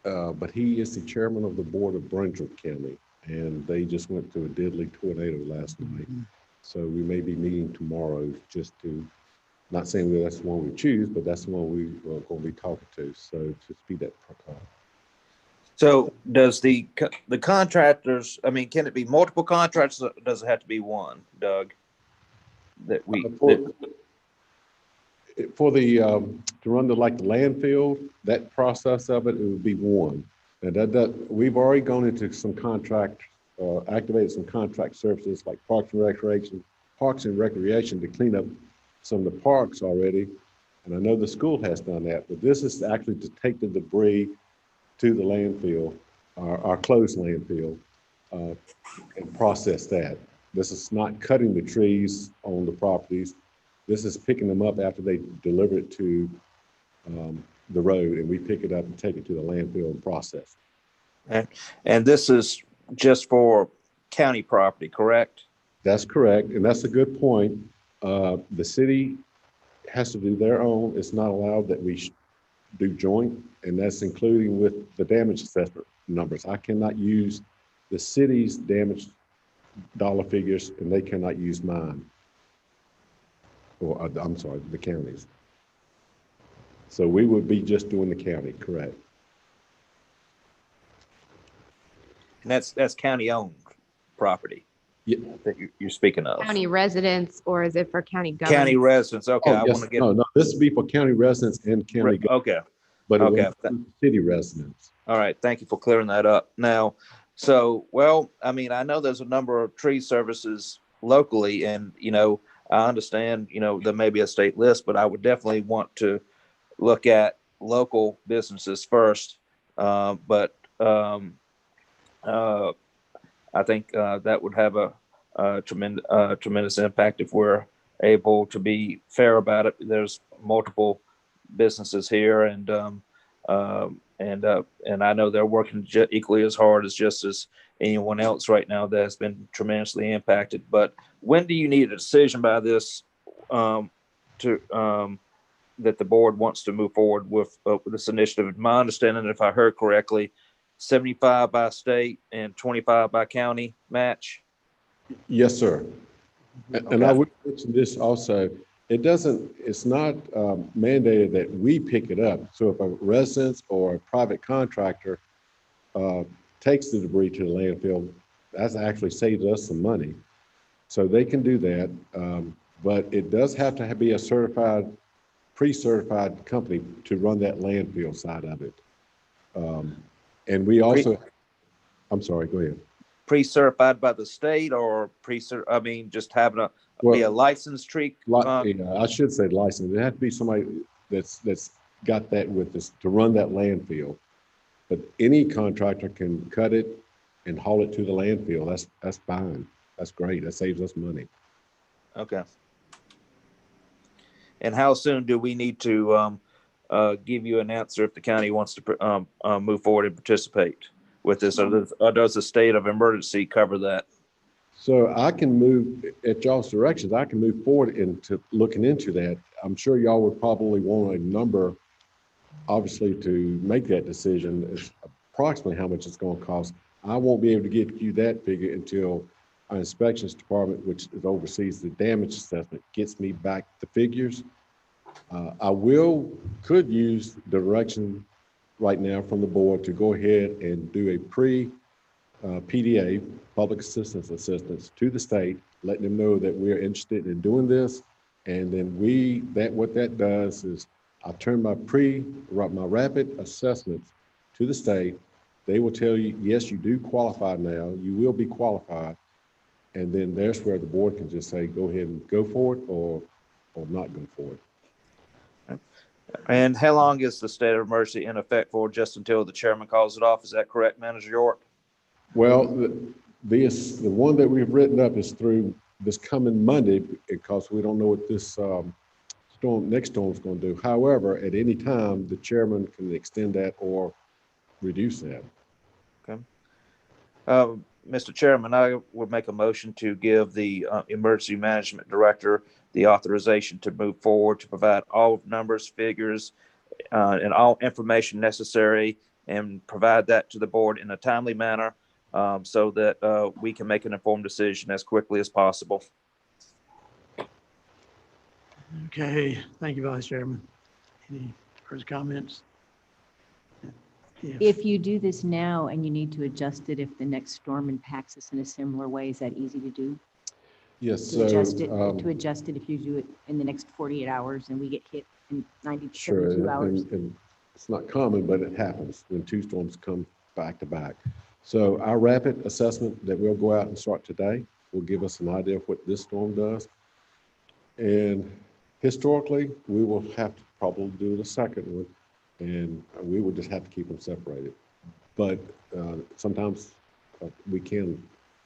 but he is the chairman of the board of Brunswick County, and they just went through a deadly tornado last night. So we may be meeting tomorrow just to, not saying that that's the one we choose, but that's the one we are going to be talking to. So to speed that process. So does the contractors, I mean, can it be multiple contractors? Or does it have to be one, Doug? That we, For the, to run the, like the landfill, that process of it, it would be one. And we've already gone into some contract, activated some contract services like Parks and Recreation to clean up some of the parks already. And I know the school has done that, but this is actually to take the debris to the landfill, our closed landfill, and process that. This is not cutting the trees on the properties. This is picking them up after they deliver it to the road, and we pick it up and take it to the landfill and process. and this is just for county property, correct? That's correct, and that's a good point. The city has to do their own. It's not allowed that we do joint, and that's including with the damage assessment numbers. I cannot use the city's damage dollar figures, and they cannot use mine. Or I'm sorry, the county's. So we would be just doing the county, correct? And that's county owned property. Yeah. That you're speaking of. County residents, or is it for county government? County residents. Okay, I yes, want to get. no, this would be for county residents and county. Okay. But it Okay. would include city residents. All right, thank you for clearing that up. Now, so, well, I mean, I know there's a number of tree services locally, and, you know, I understand, you know, there may be a state list, but I would definitely want to look at local businesses first. But I think that would have a tremendous impact if we're able to be fair about it. There's multiple businesses here, and I know they're working equally as hard as just as anyone else right now that has been tremendously impacted. But when do you need a decision by this that the board wants to move forward with this initiative? My understanding, if I heard correctly, 75 by state and 25 by county match. Yes, sir. And I would mention this also. It's not mandated that we pick it up. So if a resident or a private contractor takes the debris to the landfill, that actually saves us some money. So they can do that. But it does have to be a certified, pre-certified company to run that landfill side of it. And we also, I'm sorry, go ahead. Pre-certified by the state, or just having be a licensed tree? I should say licensed. It had to be somebody that's got that with us to run that landfill. But any contractor can cut it and haul it to the landfill. That's fine. That's great. That saves us money. Okay. And how soon do we need to give you an answer if the county wants to move forward and participate with this? Or does the state of emergency cover that? So I can move, at y'all's directions, I can move forward into looking into that. I'm sure y'all would probably want a number, obviously, to make that decision, is approximately how much it's going to cost. I won't be able to get you that figure until our inspections department, which oversees the damage assessment, gets me back the figures. I could use direction right now from the board to go ahead and do a PDA, public assistance to the state, letting them know that we're interested in doing this. And then what that does is I turn my rapid assessments to the state. They will tell you, yes, you do qualify now, you will be qualified. And then there's where the board can just say, go ahead and go for it or not go for it. And how long is the state of emergency in effect for? Just until the chairman calls it off? Is that correct, Manager York? Well, the one that we've written up is through this coming Monday, because we don't know what this next storm is going to do. However, at any time, the chairman can extend that or reduce that. Okay. Mr. Chairman, I would make a motion to give the Emergency Management Director the authorization to move forward to provide all numbers, figures, and all information necessary and provide that to the board in a timely manner so that we can make an informed decision as quickly as possible. Okay, thank you, Vice Chairman. Any further comments? If you do this now and you need to adjust it if the next storm impacts us in a similar way, is that easy to do? Yes, To so. adjust it if you do it in the next 48 hours and we get hit in 90 to Sure, 72 hours? and it's not common, but it happens when two storms come back to back. So our rapid assessment that we'll go out and start today will give us an idea of what this storm does. And historically, we will have to probably do the second one, and we will just have to keep them separated. But sometimes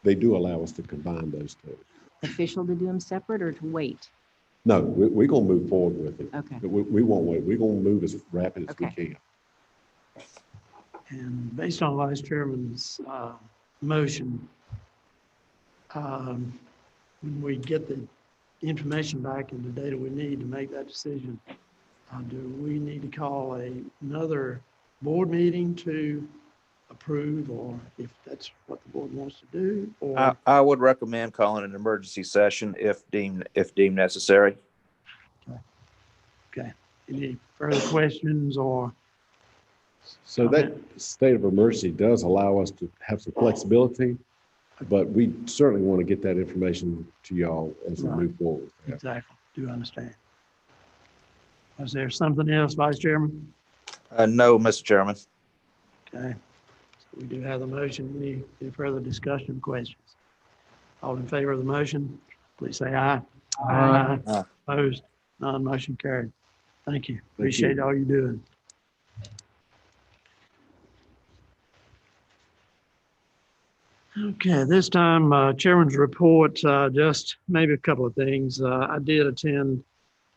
they do allow us to combine those two. Official to do them separate or to wait? No, we're going to move forward with it. Okay. We won't wait. We're going to move as rapid as we can. And based on Vice Chairman's motion, when we get the information back and the data we need to make that decision, do we need to call another board meeting to approve, or if that's what the board wants to do? Or I would recommend calling an emergency session if deemed necessary. okay, any further questions or? So that state of emergency does allow us to have some flexibility, but we certainly want to get that information to y'all as we move forward. Exactly, do understand. Is there something else, Vice Chairman? No, Mr. Chairman. Okay, so we do have the motion. Any further discussion, questions? All in favor of the motion, please say aye. Aye. Opposed? None, motion carried. Thank you. Appreciate all you're doing. Okay, this time, Chairman's report, just maybe a couple of things. I did attend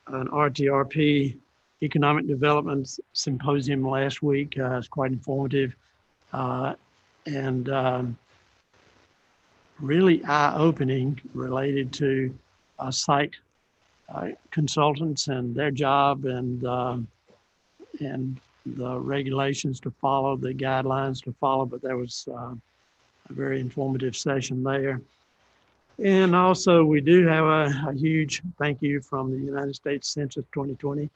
an RTRP Economic Development Symposium last week. It's quite informative and really eye-opening related to site consultants and their job and the regulations to follow, the guidelines to follow, but there was a very informative session there. And also we do have a huge thank you from the United States Census 2020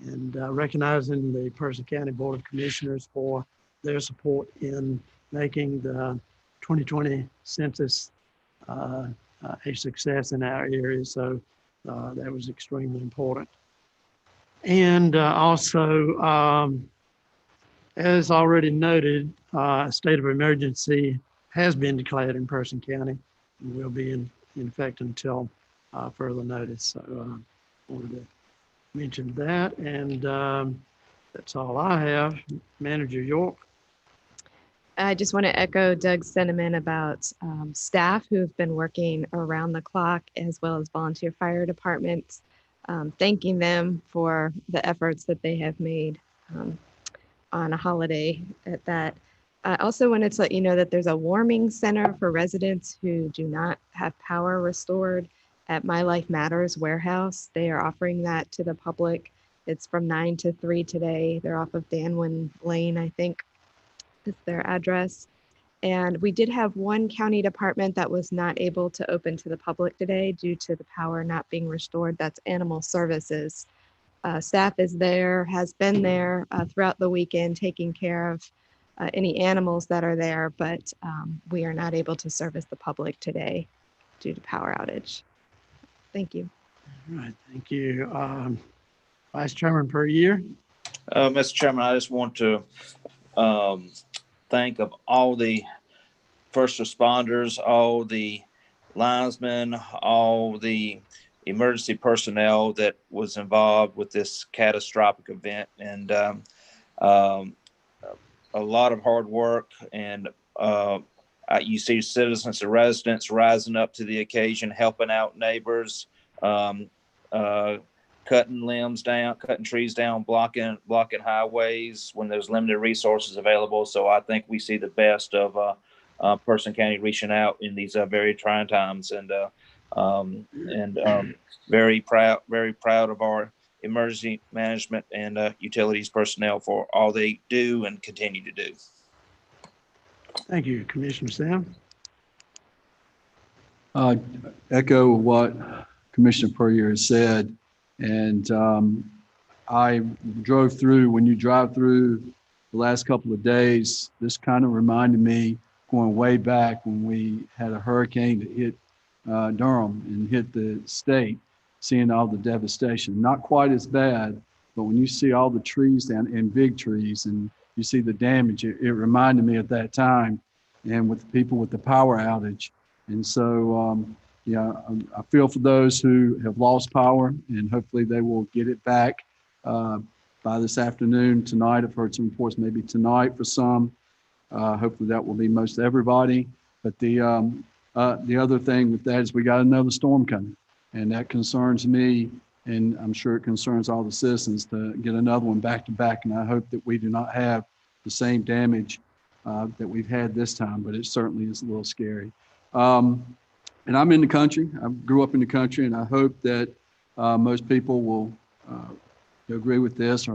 and recognizing the Person County Board of Commissioners for their support in making the 2020 census a success in our area. So that was extremely important. And also, as already noted, a state of emergency has been declared in Person County and will be in effect until further notice. So I wanted to mention that, and that's all I have. Manager York. I just want to echo Doug's sentiment about staff who have been working around the clock, as well as volunteer fire departments, thanking them for the efforts that they have made on a holiday at that. I also wanted to let you know that there's a warming center for residents who do not have power restored at My Life Matters warehouse. They are offering that to the public. It's from 9 to 3 today. They're off of Danwin Lane, I think is their address. And we did have one county department that was not able to open to the public today due to the power not being restored. That's Animal Services. Staff is there, has been there throughout the weekend, taking care of any animals that are there, but we are not able to service the public today due to power outage. Thank you. All right, thank you. Vice Chairman Puryear. Mr. Chairman, I just want to thank of all the first responders, all the linesmen, all the emergency personnel that was involved with this catastrophic event, and a lot of hard work. And you see citizens and residents rising up to the occasion, helping out neighbors, cutting limbs down, cutting trees down, blocking highways when there's limited resources available. So I think we see the best of Person County reaching out in these very trying times, and very proud of our emergency management and utilities personnel for all they do and continue to do. Thank you, Commissioner Sam. Echo what Commissioner Puryear has said. And I drove through, when you drive through the last couple of days, this kind of reminded me going way back when we had a hurricane that hit Durham and hit the state, seeing all the devastation. Not quite as bad, but when you see all the trees down, and big trees, and you see the damage, it reminded me at that time, and with the people with the power outage. And so, I feel for those who have lost power, and hopefully they will get it back by this afternoon, tonight. I've heard some reports maybe tonight for some. Hopefully that will be most everybody. But the other thing with that is we got another storm coming, and that concerns me, and I'm sure it concerns all the citizens to get another one back to back. And I hope that we do not have the same damage that we've had this time, but it certainly is a little scary. And I'm in the country. I grew up in the country, and I hope that most people will agree with this.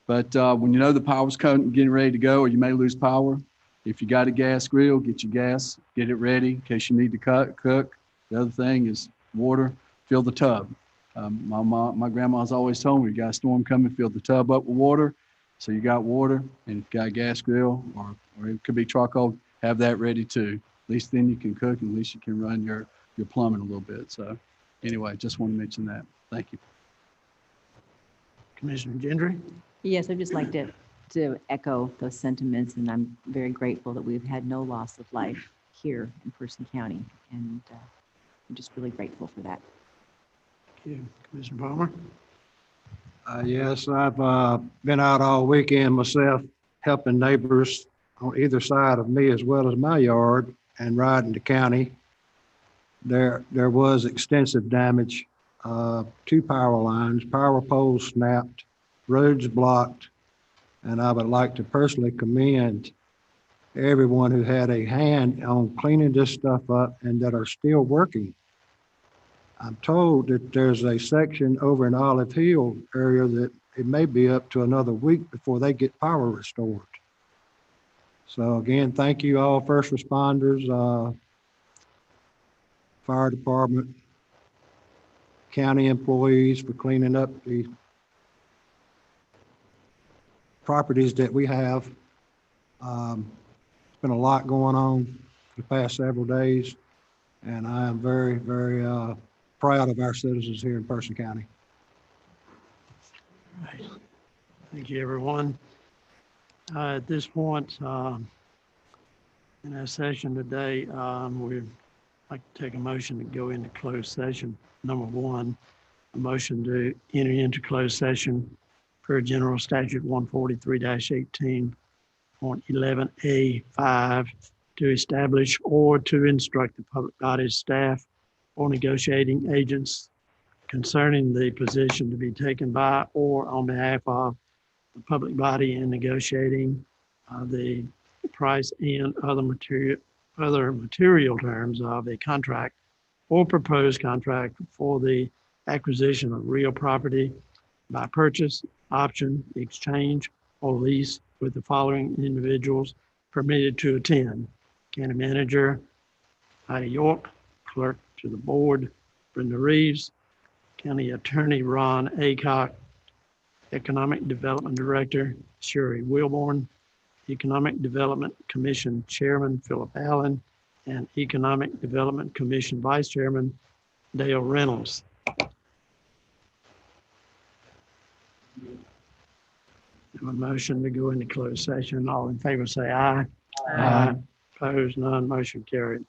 But when you know the power's getting ready to go, or you may lose power, if you got a gas grill, get your gas, get it ready in case you need to cook. The other thing is water. Fill the tub. My grandma's always told me, you got a storm coming, fill the tub up with water. So you got water, and if you got a gas grill, or it could be charcoal, have that ready too. At least then you can cook, and at least you can run your plumbing a little bit. So anyway, just want to mention that. Thank you. Commissioner Gendry. Yes, I'd just like to echo those sentiments, and I'm very grateful that we've had no loss of life here in Person County, and I'm just really grateful for that. Thank you. Commissioner Palmer. Yes, I've been out all weekend myself, helping neighbors on either side of me as well as my yard, and riding the county. There was extensive damage, 2 power lines, power poles snapped, roads blocked, and I would like to personally commend everyone who had a hand on cleaning this stuff up and that are still working. I'm told that there's a section over in Olive Hill area that it may be up to another week before they get power restored. So again, thank you all first responders, fire department, county employees for cleaning up the properties that we have. It's been a lot going on for the past several days, and I am very, very proud of our citizens here in Person County. Right. Thank you, everyone. At this point in our session today, we'd like to take a motion to go into closed session. Number one, a motion to enter into closed session per General Statute 143-18.11A5 to establish or to instruct the public body's staff or negotiating agents concerning the position to be taken by or on behalf of the public body in negotiating the price and other material terms of a contract or proposed contract for the acquisition of real property by purchase, option, exchange, or lease with the following individuals permitted to attend: County Manager Heidi York, Clerk to the Board Brenda Reeves, County Attorney Ron Aycock, Economic Development Director Sherry Wilborn, Economic Development Commission Chairman Philip Allen, and Economic Development Commission Vice Chairman Dale Reynolds. A motion to go into closed session. All in favor say aye. Aye. Opposed, none. Motion carried.